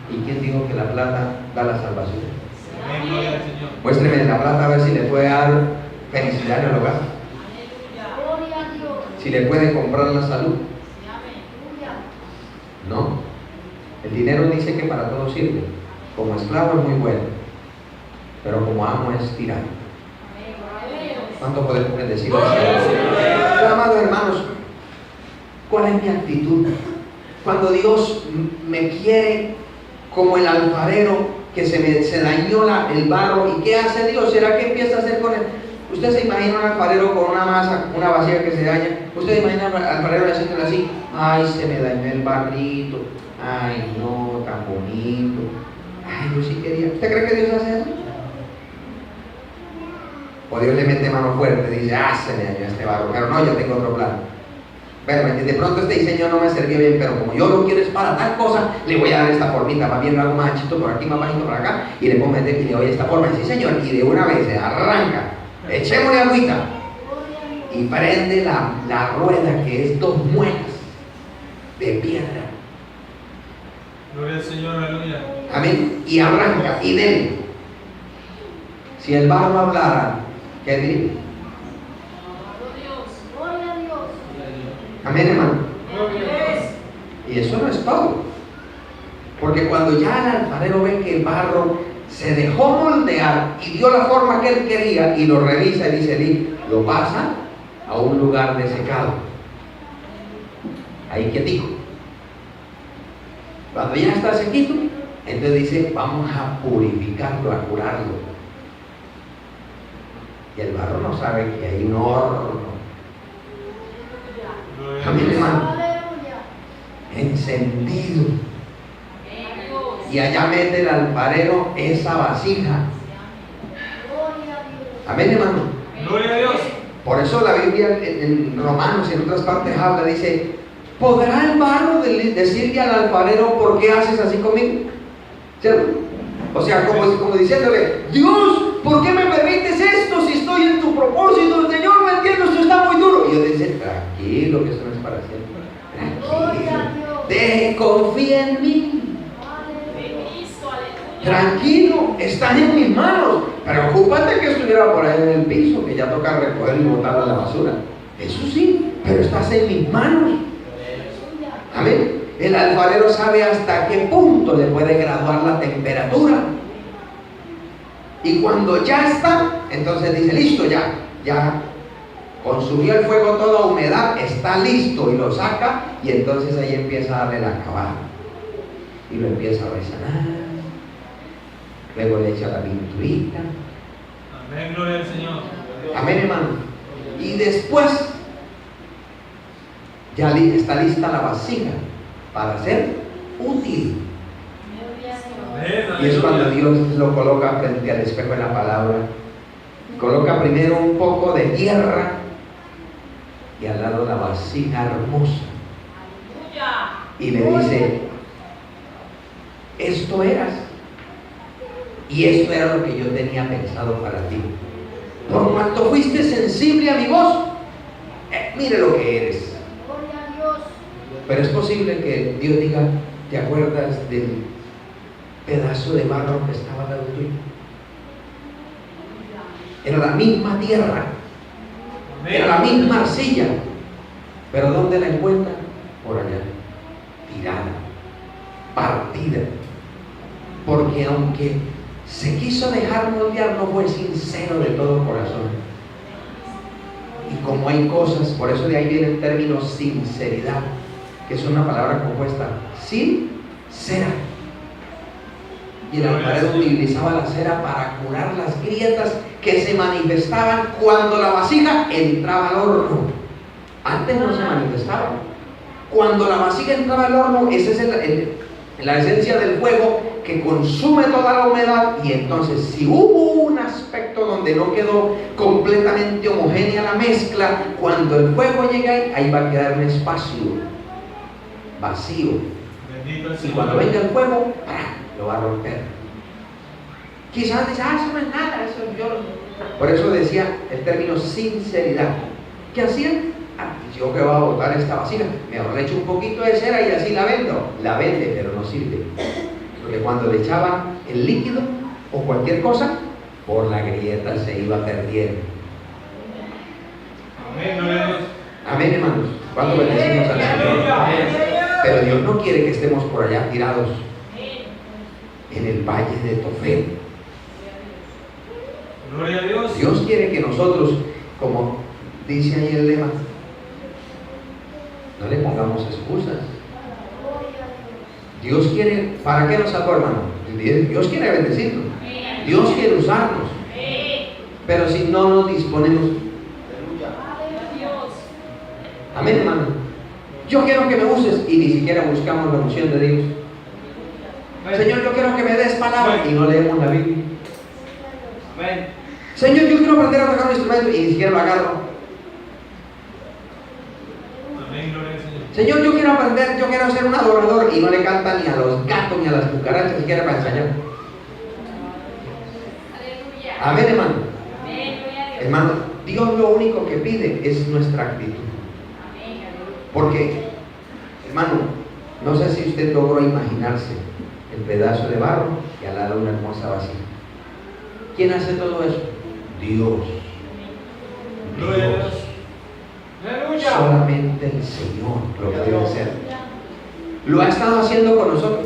¿Y quién dijo que la plata da la salvación? Muéstreme la plata a ver si le puede dar felicidad en el hogar, si le puede comprar la salud. No, el dinero dice que para todo sirve. Como esclavo es muy bueno, pero como amo es tirano. ¿Cuánto podemos bendecir? Pero, amados hermanos, ¿cuál es mi actitud? Cuando Dios me quiere como el alfarero que se dañó el barro, ¿y qué hace Dios? ¿Será que empieza a hacer con él? Usted se imagina un alfarero con una masa, una vasija que se daña. Usted se imagina al alfarero haciéndole así: ay, se me dañó el barrito, ay, no, tan bonito, ay, yo sí quería. ¿Usted cree que Dios hace eso? O Dios le mete mano fuerte y dice: ah, se me dañó este barro, pero no, yo tengo otro plan. Bueno, de pronto este diseño no me sirvió bien, pero como yo lo quiero es para tal cosa, le voy a dar esta formita, más bien algo más anchito por aquí, más bajito por acá, y le puedo meter y le doy esta forma. Y sí, señor, y de una vez se arranca, echémosle agüita y prende la rueda, que es 2 muelas de piedra. Gloria al Señor, aleluya. Amén. Y arranca, y dele. Si el barro hablara, ¿qué diría? Amén, hermano. Y eso no es todo, porque cuando ya el alfarero ve que el barro se dejó moldear y dio la forma que él quería, y lo revisa y dice: lo pasa a un lugar de secado, ahí quietico. Cuando ya está sequito, entonces dice: vamos a purificarlo, a curarlo. Y el barro no sabe que hay un horno. Amén, hermano. Encendido. Y allá mete el alfarero esa vasija. Amén, hermano. Gloria a Dios. Por eso la Biblia en Romanos y en otras partes habla, dice: ¿podrá el barro decirle al alfarero: ¿por qué haces así conmigo? ¿Cierto? O sea, como diciéndole: Dios, ¿por qué me permites esto si estoy en tu propósito? Señor, no entiendo, esto está muy duro. Y yo dice: tranquilo, que esto no es para siempre. Tranquilo. Confía en mí. Tranquilo, están en mis manos. Preocúpate que estuviera por ahí en el piso, que ya toca recoger y botarlo a la basura. Eso sí, pero estás en mis manos. Amén. El alfarero sabe hasta qué punto le puede graduar la temperatura. Y cuando ya está, entonces dice: listo, ya consumió el fuego toda humedad, está listo, y lo saca, y entonces ahí empieza a darle el acabado y lo empieza a resanar. Luego le echa la pinturita. Amén, gloria al Señor. Amén, hermano. Y después ya está lista la vasija para ser útil. Y es cuando Dios lo coloca frente al espejo de la palabra. Coloca primero un poco de tierra y al lado la vasija hermosa. Y le dice: esto eras. Y esto era lo que yo tenía pensado para ti. por cuanto fuiste sensible a mi voz, mire lo que eres. Pero es posible que Dios diga, ¿te acuerdas del pedazo de barro que estaba al lado tuyo? Era la misma tierra, era la misma arcilla, pero ¿dónde la encuentra? Por allá, tirada, partida, porque aunque se quiso dejar moldear, no fue sincero de todo corazón. Y como hay cosas, por eso de ahí viene el término sinceridad, que es una palabra compuesta, sincera. Y el alfarero utilizaba la cera para curar las grietas que se manifestaban cuando la vasija entraba al horno. Antes no se manifestaban. Cuando la vasija entraba al horno, esa es la esencia del fuego que consume toda la humedad. Y entonces, si hubo un aspecto donde no quedó completamente homogénea la mezcla, cuando el fuego llega ahí va a quedar un espacio vacío. Y cuando venga el fuego, lo va a romper. Quizás dice, eso no es nada, eso yo. Por eso decía el término sinceridad. ¿Qué hacían? Yo que voy a botar esta vasija, mejor le echo un poquito de cera y así la vendo. La vende, pero no sirve. Porque cuando le echaban el líquido o cualquier cosa, por la grieta se iba perdiendo. Amén, hermanos. ¿Cuándo bendecimos al Señor? Pero Dios no quiere que estemos por allá tirados en el valle de Tofet. Gloria a Dios. Dios quiere que nosotros, como dice ahí el lema, no le pongamos excusas. Dios quiere, ¿para qué nos sacó, hermano? Dios quiere bendecirnos. Dios quiere usarnos. Pero si no nos disponemos. Amén, hermano. Yo quiero que me uses y ni siquiera buscamos la unción de Dios. Señor, yo quiero que me des palabra y no leemos la Biblia. Señor, yo quiero aprender a tocar un instrumento y ni siquiera lo agarro. Señor, yo quiero aprender, yo quiero ser un adorador y no le canta ni a los gatos ni a las cucarachas, siquiera para enseñar. Amén, hermano. Hermano, Dios lo único que pide es nuestra actitud. Porque, hermano, no sé si usted logró imaginarse el pedazo de barro y al lado una hermosa vasija. ¿Quién hace todo eso? Dios. Dios. Solamente el Señor lo puede hacer. Lo ha estado haciendo con nosotros.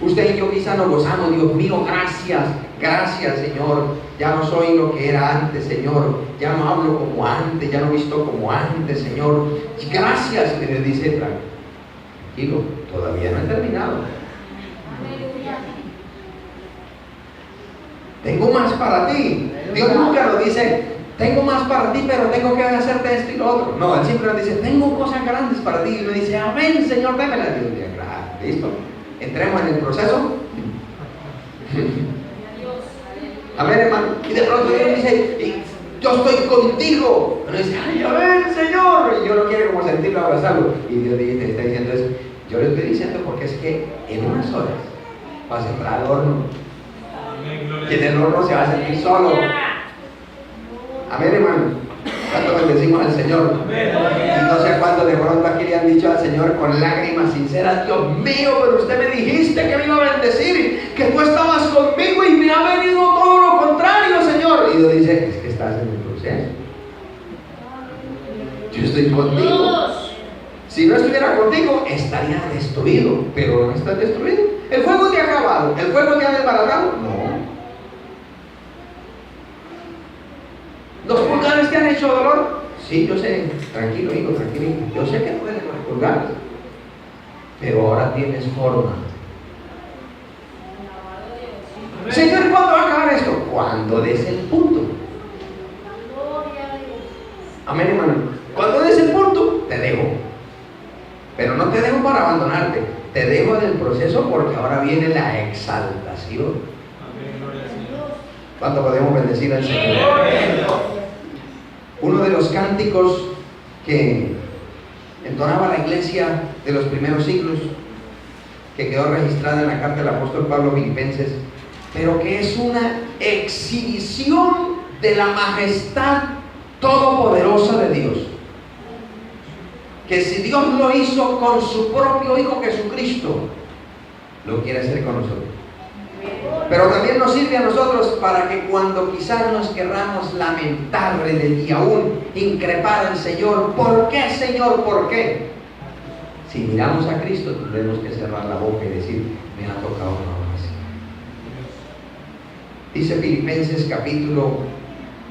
Usted y yo quizá nos gozamos. Dios mío, gracias, gracias, Señor. Ya no soy lo que era antes, Señor. Ya no hablo como antes, ya no visto como antes, Señor. Gracias, que le dice, tranquilo, todavía no he terminado. Tengo más para ti. Dios nunca nos dice, tengo más para ti, pero tengo que hacerte esto y lo otro. No, Él siempre nos dice, tengo cosas grandes para ti. Y me dice, amén, Señor, démelas. Dios dice, listo. Entremos en el proceso. Amén, hermano. Y de pronto Dios dice, yo estoy contigo. Uno dice, ay, amén, Señor. Y yo no quiero como sentirlo, abrazarlo. Y Dios dice, está diciendo eso. Yo le estoy diciendo porque es que en unas horas vas a entrar al horno. Y en el horno se va a sentir solo. Amén, hermano. ¿Cuánto bendecimos al Señor? Y no sé cuánto de pronto aquí le han dicho al Señor con lágrimas sinceras, Dios mío, pero usted me dijiste que me iba a bendecir, que tú estabas conmigo y me ha venido todo lo contrario, Señor. Y Dios dice, es que estás en el proceso. Yo estoy contigo. Si no estuviera contigo, estaría destruido, pero no estás destruido. El fuego te ha acabado, el fuego te ha desbaratado. No. ¿Los pulgares te han hecho dolor? Sí, yo sé. Tranquilo, hijo, tranquilo. Yo sé que duelen los pulgares. Pero ahora tienes forma. Señor, ¿cuándo va a acabar esto? Cuando des el punto. Amén, hermano. Cuando des el punto, te dejo. Pero no te dejo para abandonarte. Te dejo en el proceso porque ahora viene la exaltación. ¿Cuánto podemos bendecir al Señor? Uno de los cánticos que entonaba la iglesia de los primeros siglos, que quedó registrada en la carta del apóstol Pablo a Filipenses, pero que es una exhibición de la majestad todopoderosa de Dios. Que si Dios lo hizo con su propio Hijo Jesucristo, lo quiere hacer con nosotros. Pero también nos sirve a nosotros para que cuando quizás nos querramos lamentar y aún increpar al Señor, ¿por qué, Señor? ¿Por qué? Si miramos a Cristo, tendremos que cerrar la boca y decir, me ha tocado una más. Dice Filipenses capítulo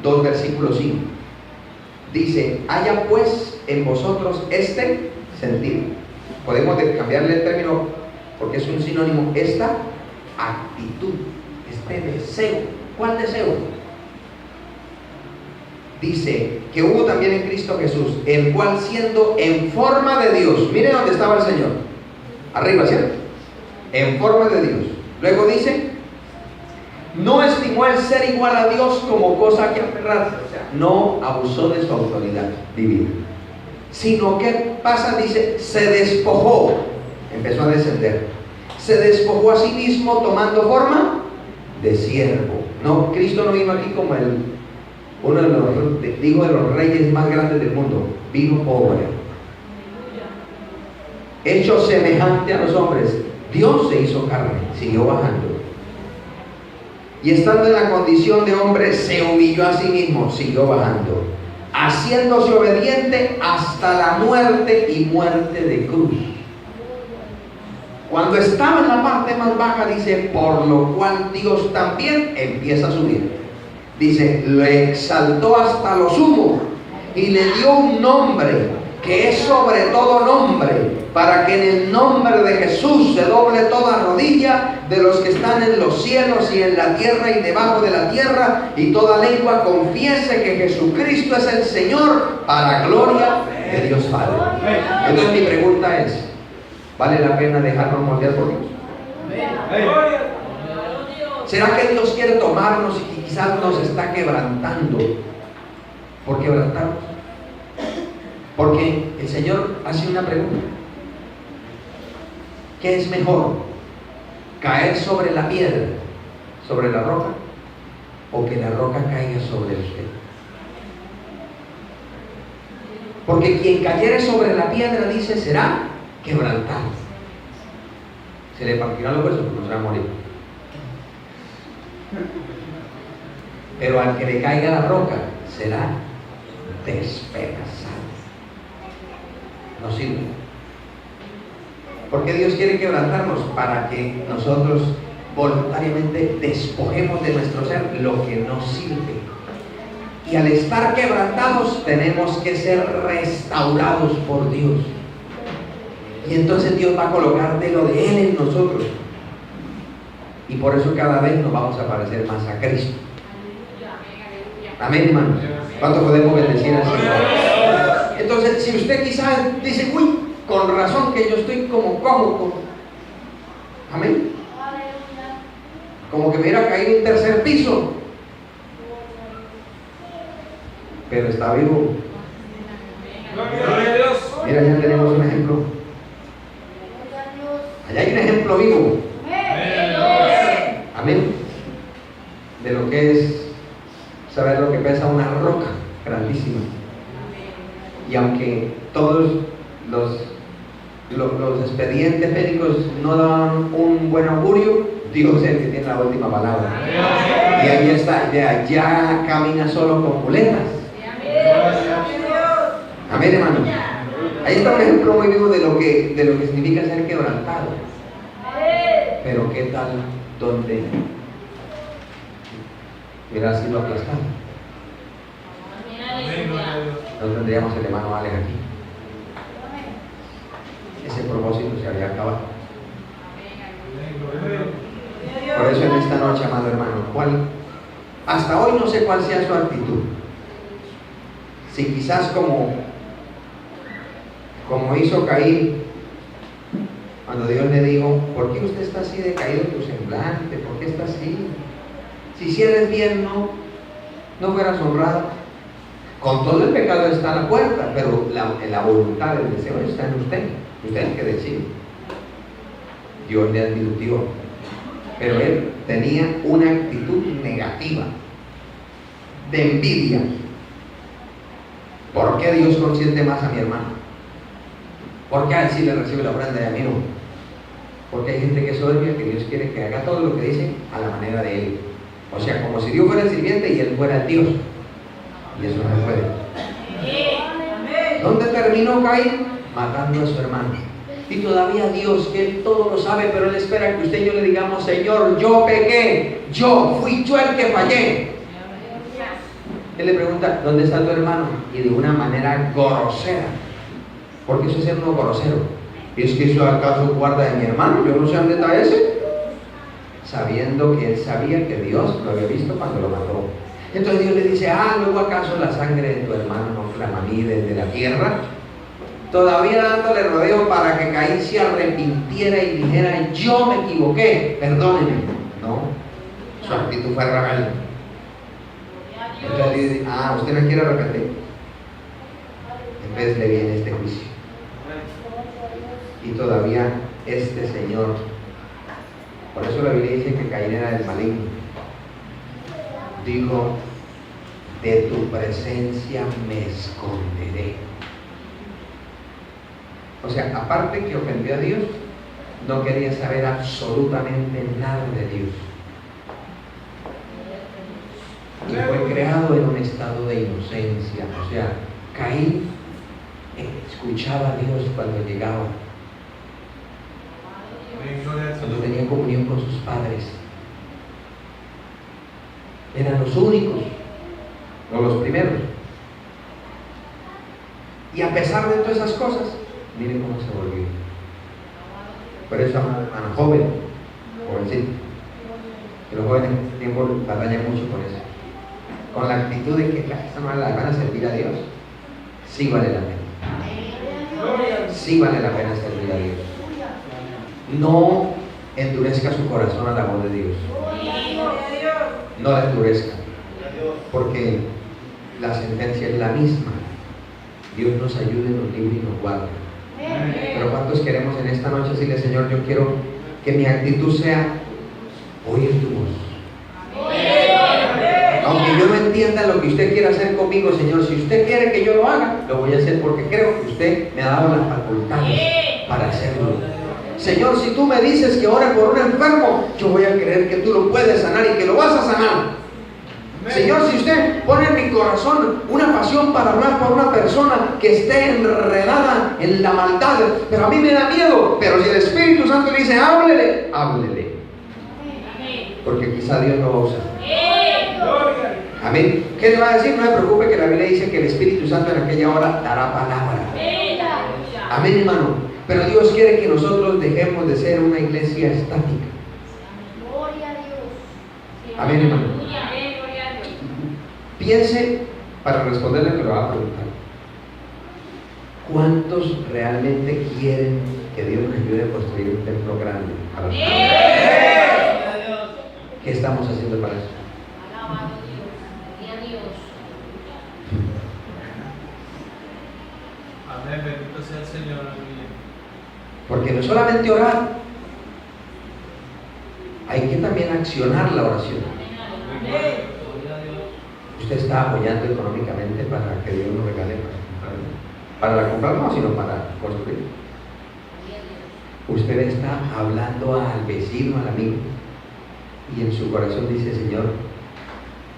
2, versículo 5. Dice, haya pues en vosotros este sentir. Podemos cambiarle el término porque es un sinónimo, esta actitud, este deseo. ¿Cuál deseo? Dice que hubo también en Cristo Jesús, el cual siendo en forma de Dios, mire dónde estaba el Señor, arriba, ¿cierto? En forma de Dios. Luego dice, no estimó el ser igual a Dios como cosa que aferrarse, o sea, no abusó de su autoridad divina, sino que pasa, dice, se despojó, empezó a descender, se despojó a sí mismo tomando forma de siervo. No, Cristo no vino aquí como uno de los reyes más grandes del mundo, vino pobre, hecho semejante a los hombres. Dios se hizo carne, siguió bajando, y estando en la condición de hombre se humilló a sí mismo, siguió bajando, haciéndose obediente hasta la muerte y muerte de cruz. Cuando estaba en la parte más baja, dice, por lo cual Dios también empieza a subir. Dice, le exaltó hasta lo sumo y le dio un nombre que es sobre todo nombre, para que en el nombre de Jesús se doble toda rodilla de los que están en los cielos y en la tierra y debajo de la tierra, y toda lengua confiese que Jesucristo es el Señor, para gloria de Dios Padre. Entonces mi pregunta es, ¿vale la pena dejarnos moldear por Dios? ¿Será que Dios quiere tomarnos y quizás nos está quebrantando por quebrantarnos? Porque el Señor hace una pregunta. ¿Qué es mejor? ¿Caer sobre la piedra, sobre la roca, o que la roca caiga sobre usted? Porque quien cayere sobre la piedra, dice, será quebrantado. Se le partirán los huesos, no se va a morir. Pero al que le caiga la roca, será despedazado. No sirve. Porque Dios quiere quebrantarnos para que nosotros voluntariamente despojemos de nuestro ser lo que no sirve. Y al estar quebrantados tenemos que ser restaurados por Dios. Y entonces Dios va a colocar de lo de Él en nosotros. Y por eso cada vez nos vamos a parecer más a Cristo. Amén, hermanos. ¿Cuánto podemos bendecir al Señor? Entonces, si usted quizás dice, uy, con razón que yo estoy como cojo, amén, como que me hubiera caído un tercer piso, pero está vivo. Gloria a Dios. Mira, ya tenemos un ejemplo. Allá hay un ejemplo vivo. Amén. De lo que es saber lo que pesa una roca grandísima. Y aunque todos los expedientes médicos no dan un buen augurio, Dios es el que tiene la última palabra. Y ahí está, ya camina solo con muletas. Amén, hermano. Ahí está un ejemplo muy vivo de lo que significa ser quebrantado. Pero qué tal donde hubiera sido aplastado. No tendríamos el hermano Alex aquí. Ese propósito se había acabado. Por eso en esta noche, amado hermano, hasta hoy no sé cuál sea su actitud. Si quizás como hizo Caín, cuando Dios le dijo, ¿por qué usted está así decaído en tu semblante? ¿Por qué está así? Si hicieras bien, no fueras honrado. Con todo el pecado está a la puerta, pero la voluntad, el deseo está en usted. Usted es el que decide. Dios le advirtió, pero él tenía una actitud negativa. de envidia. ¿Por qué Dios consiente más a mi hermano? ¿Por qué a él sí le recibe la ofrenda y a mí no? Porque hay gente que es soberbia, que Dios quiere que haga todo lo que dice a la manera de él. O sea, como si Dios fuera el sirviente y él fuera el Dios. Y eso no se puede. ¿Dónde terminó Caín? Matando a su hermano. Y todavía Dios, que Él todo lo sabe, pero Él espera que usted y yo le digamos: Señor, yo pequé, fui yo el que fallé. Él le pregunta: ¿dónde está tu hermano? Y de una manera grosera, porque eso es ser uno grosero. ¿Y es que eso acaso guarda de mi hermano? Yo no sé dónde está ese. Sabiendo que él sabía que Dios lo había visto cuando lo mató. Entonces Dios le dice: luego acaso la sangre de tu hermano no clama a mí desde la tierra. Todavía dándole rodeo para que Caín se arrepintiera y dijera: yo me equivoqué, perdóneme. No, su actitud fue rebelde. Entonces dice: usted no quiere arrepentir. Entonces le viene este juicio. Y todavía este señor, por eso la Biblia dice que Caín era del maligno, dijo: de tu presencia me esconderé. O sea, aparte que ofendió a Dios, no quería saber absolutamente nada de Dios. Y fue creado en un estado de inocencia. O sea, Caín escuchaba a Dios cuando llegaba, cuando tenía comunión con sus padres. Eran los únicos, no los primeros. Y a pesar de todas esas cosas, miren cómo se volvió. Por eso, hermano jovencito, que los jóvenes en este tiempo batallan mucho con eso, con la actitud de que esta no la van a servir a Dios. Sí vale la pena. Sí vale la pena servir a Dios. No endurezca su corazón a la voz de Dios. No la endurezca, porque la sentencia es la misma. Dios nos ayude, nos libre y nos guarde. Pero ¿cuántos queremos en esta noche decirle: Señor, yo quiero que mi actitud sea oír tu voz? Aunque yo no entienda lo que usted quiere hacer conmigo, Señor, si usted quiere que yo lo haga, lo voy a hacer porque creo que usted me ha dado las facultades para hacerlo. Señor, si tú me dices que ore por un enfermo, yo voy a creer que tú lo puedes sanar y que lo vas a sanar. Señor, si usted pone en mi corazón una pasión para hablar por una persona que esté enredada en la maldad, pero a mí me da miedo, pero si el Espíritu Santo le dice: háblele, háblele, porque quizá Dios lo va a usar. Amén. ¿Qué le va a decir? No se preocupe, que la Biblia dice que el Espíritu Santo en aquella hora dará palabra. Amén, hermano. Pero Dios quiere que nosotros dejemos de ser una iglesia estática. Amén, hermano. Piense, para responderle que lo va a preguntar: ¿cuántos realmente quieren que Dios nos ayude a construir un templo grande para nosotros? ¿Qué estamos haciendo para eso? Alabado Dios, gloria a Dios. Amén, bendito sea el Señor. Aleluya. Porque no solamente orar, hay que también accionar la oración. Usted está apoyando económicamente para que Dios nos regale para la compra, no, sino para construir. Usted está hablando al vecino, al amigo, y en su corazón dice: Señor,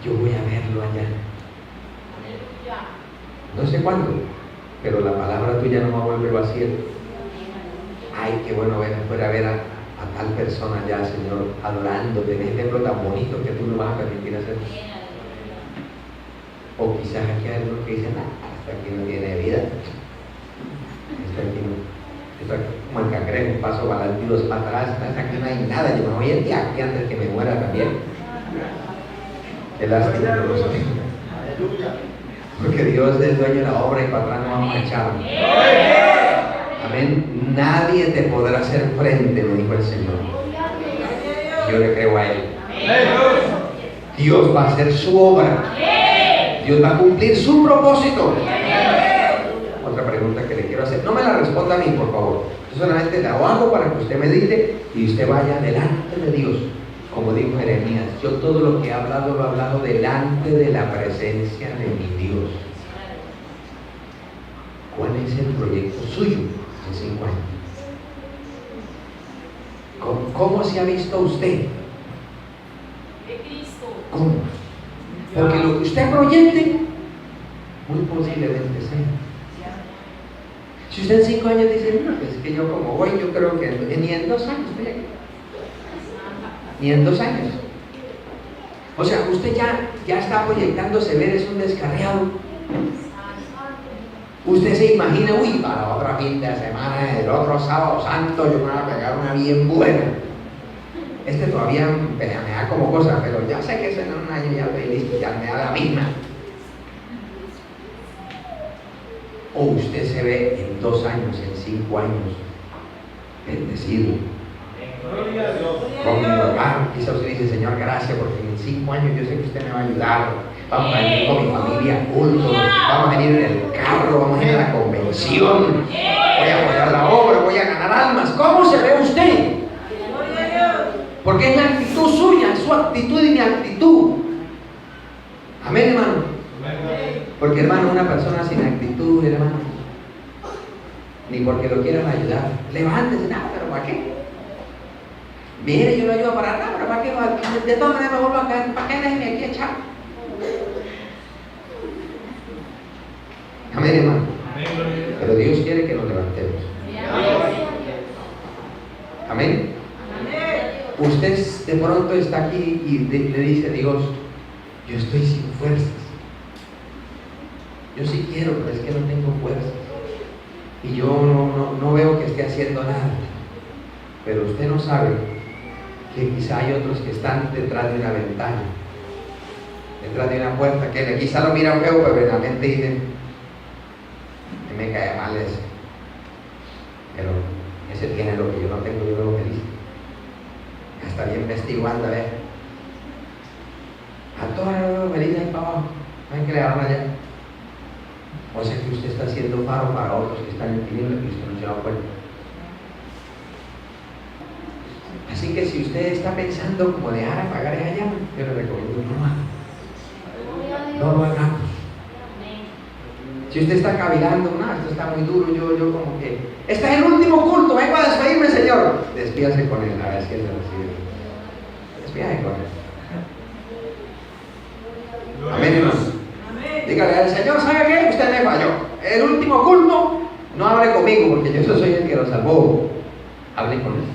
yo voy a verlo allá. No sé cuándo, pero la palabra tuya no va a volver vacía. Ay, qué bueno fuera a ver a tal persona allá, Señor, adorándote en este templo tan bonito que tú no vas a permitir hacer. O quizás aquí hay algunos que dicen: hasta aquí no tiene vida. Esto aquí no. Esto aquí, como el cangrejo, paso para adelante y dos para atrás. Hasta aquí no hay nada. Yo me voy el día aquí antes que me muera también. Qué lástima, no lo sé. Porque Dios es el dueño de la obra y para atrás no vamos a echar. Amén. Nadie te podrá hacer frente, me dijo el Señor. Yo le creo a Él. Dios va a hacer su obra. Dios va a cumplir su propósito. Otra pregunta que le quiero hacer. No me la responda a mí, por favor. Yo solamente la hago para que usted medite y usted vaya delante de Dios con como dijo Jeremías, yo todo lo que he hablado lo he hablado delante de la presencia de mi Dios. ¿Cuál es el proyecto suyo en 5 años? ¿Cómo se ha visto usted? ¿Cómo? Porque lo que usted proyecte, muy posiblemente sea. Si usted en 5 años dice, no, pues es que yo como voy, yo creo que ni en 2 años estoy aquí. Ni en 2 años. O sea, usted ya está proyectándose ver, es un descarriado. Usted se imagina, uy, para la otra fin de semana, el otro sábado santo, yo me voy a pegar una bien buena. Este todavía me da como cosa, pero ya sé que eso en un año ya estoy listo, ya me da la misma. O usted se ve en 2 años, en 5 años, bendecido. Con mi hogar, quizá usted dice, Señor, gracias, porque en 5 años yo sé que usted me va a ayudar. Vamos a venir con mi familia juntos, vamos a venir en el carro, vamos a ir a la convención, voy a apoyar la obra, voy a ganar almas. ¿Cómo se ve usted? Porque es la actitud suya, es su actitud y mi actitud. Amén, hermano. Porque, hermano, una persona sin actitud, hermano, ni porque lo quieran ayudar, levántese, nada, pero ¿para qué? Mire, yo lo ayudo para nada, pero ¿para qué? De todas maneras me vuelvo a caer, ¿para qué déjeme aquí echar? Amén, hermano. Pero Dios quiere que nos levantemos. Amén. Usted de pronto está aquí y le dice a Dios, yo estoy sin fuerzas. Yo sí quiero, pero es que no tengo fuerzas. Y yo no veo que esté haciendo nada. Pero usted no sabe que quizá hay otros que están detrás de una ventana, detrás de una puerta, que quizá lo miran feo, pero realmente dicen, me cae mal ese, pero ese tiene lo que yo no tengo, yo lo que dice. Está bien vestido, anda a ver. A todos los felices ahí para abajo, no hay que le hagan allá. O sea que usted está haciendo faro para otros que están en tinieblas y usted no se da cuenta. Así que si usted está pensando como dejar apagar esa llama, yo le recomiendo no lo hagamos. Si usted está cavilando, no, esto está muy duro, yo como que, este es el último culto, vengo a despedirme, Señor. Despídase con él, a ver si él se recibe. Despídase con él. Amén, hermano. Dígale al Señor, ¿sabe qué? Usted me falló. El último culto, no hable conmigo, porque yo soy el que lo salvó. Hable con él.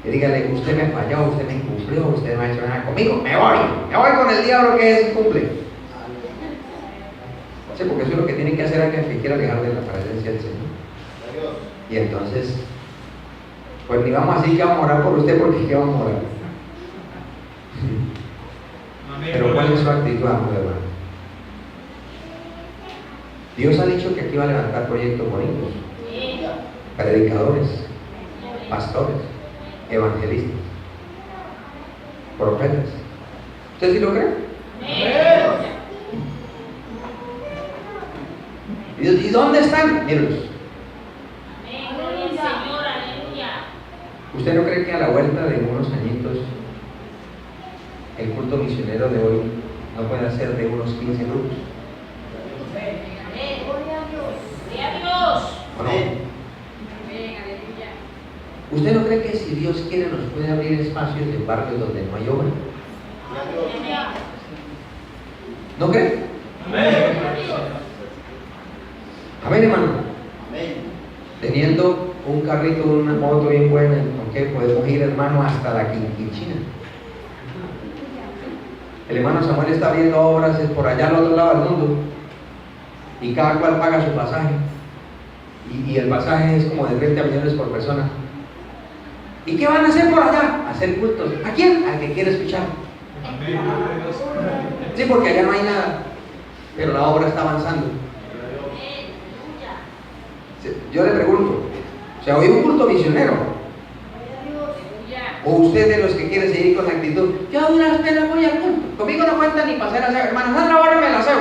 Y dígale, usted me falló, usted me incumplió, usted no ha hecho nada conmigo. Me voy con el diablo que es cumple. Sí, porque eso es lo que tiene que hacer alguien que quiera alejar de la presencia del Señor. Y entonces, pues ni vamos a decir que vamos a orar por usted, porque ¿qué vamos a orar? Pero ¿cuál es su actitud, amor, hermano? Dios ha dicho que aquí va a levantar proyectos bonitos, predicadores, pastores, evangelistas, profetas. ¿Usted sí lo cree? ¿Y dónde están? Mírenlos. ¿Usted no cree que a la vuelta de unos añitos el culto misionero de hoy no puede ser de unos 15 grupos? ¿O no? ¿Usted no cree que si Dios quiere nos puede abrir espacios en barrios donde no hay obra? ¿No cree? Amén, hermano. Teniendo un carrito, una moto bien buena, ¿ok? Podemos ir, hermano, hasta la Quinquinchina. El hermano Samuel está abriendo obras por allá al otro lado del mundo y cada cual paga su pasaje y el pasaje es como de 30 millones por persona. ¿Y qué van a hacer por allá? Hacer cultos. ¿A quién? Al que quiere escuchar. Sí, porque allá no hay nada, pero la obra está avanzando. Yo le pregunto, o sea, hoy un culto misionero, o usted de los que quiere seguir con la actitud, yo una vez le voy al culto, conmigo no cuenta ni para hacer aseo, hermano, Sandra, bórreme el aseo.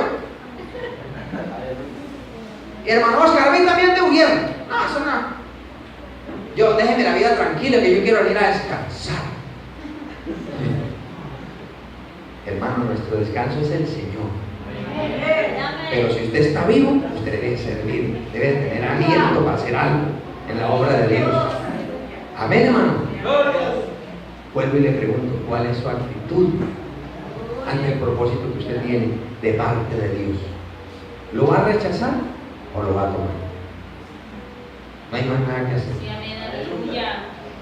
Y hermano Oscar, a mí también te huyeron. No, eso no. Yo, déjeme la vida tranquila, que yo quiero ir a descansar. Hermano, nuestro descanso es el Señor. Pero si usted está vivo, usted debe servir, debe tener aliento para hacer algo en la obra de Dios. Amén, hermano. Vuelvo y le pregunto, ¿cuál es su actitud ante el propósito que usted tiene de parte de Dios? ¿Lo va a rechazar o lo va a tomar? No hay más nada que hacer.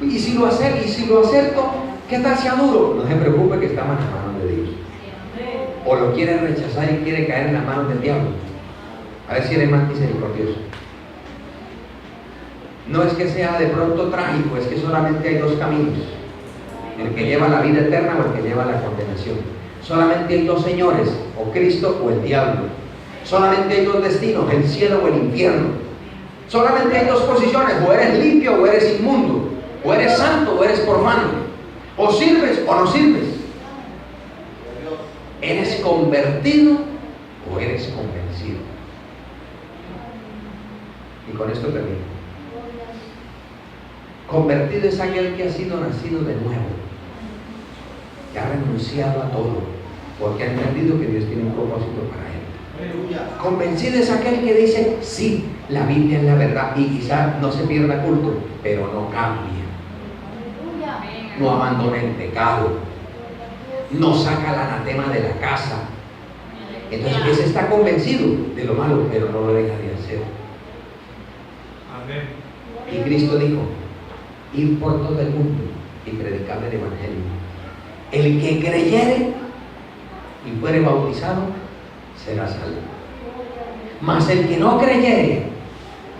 Y si lo acepto, ¿qué tal sea duro? No se preocupe, que estamos en las manos de Dios. O lo quiere rechazar y quiere caer en las manos del diablo. A ver si él es más misericordioso. No es que sea de pronto trágico, es que solamente hay dos caminos: el que lleva la vida eterna o el que lleva la condenación. Solamente hay dos señores, o Cristo o el diablo. Solamente hay dos destinos, el cielo o el infierno. Solamente hay dos posiciones: o eres limpio o eres inmundo, o eres santo o eres profano, o sirves o no sirves. ¿Eres convertido o eres convencido? Y con esto termino. Convertido es aquel que ha sido nacido de nuevo, que ha renunciado a todo, porque ha entendido que Dios tiene un propósito para él. Convencido es aquel que dice: sí, la Biblia es la verdad, y quizás no se pierda culto, pero no cambia, no abandona el pecado, no saca el anatema de la casa. Entonces ese está convencido de lo malo, pero no lo deja de hacer. Amén. Y Cristo dijo: ir por todo el mundo y predicar el evangelio. El que creyere y fuere bautizado será salvo, mas el que no creyere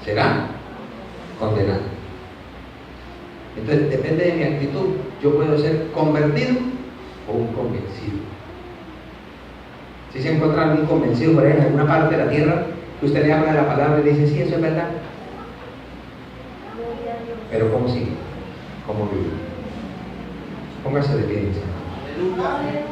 será condenado. Entonces depende de mi actitud. Yo puedo ser convertido o un convencido. Si se encuentra algún convencido por ahí en alguna parte de la tierra, que usted le habla de la palabra y dice: sí, eso es verdad. Pero ¿cómo sigue? ¿Cómo vive? Póngase de pie, Señor.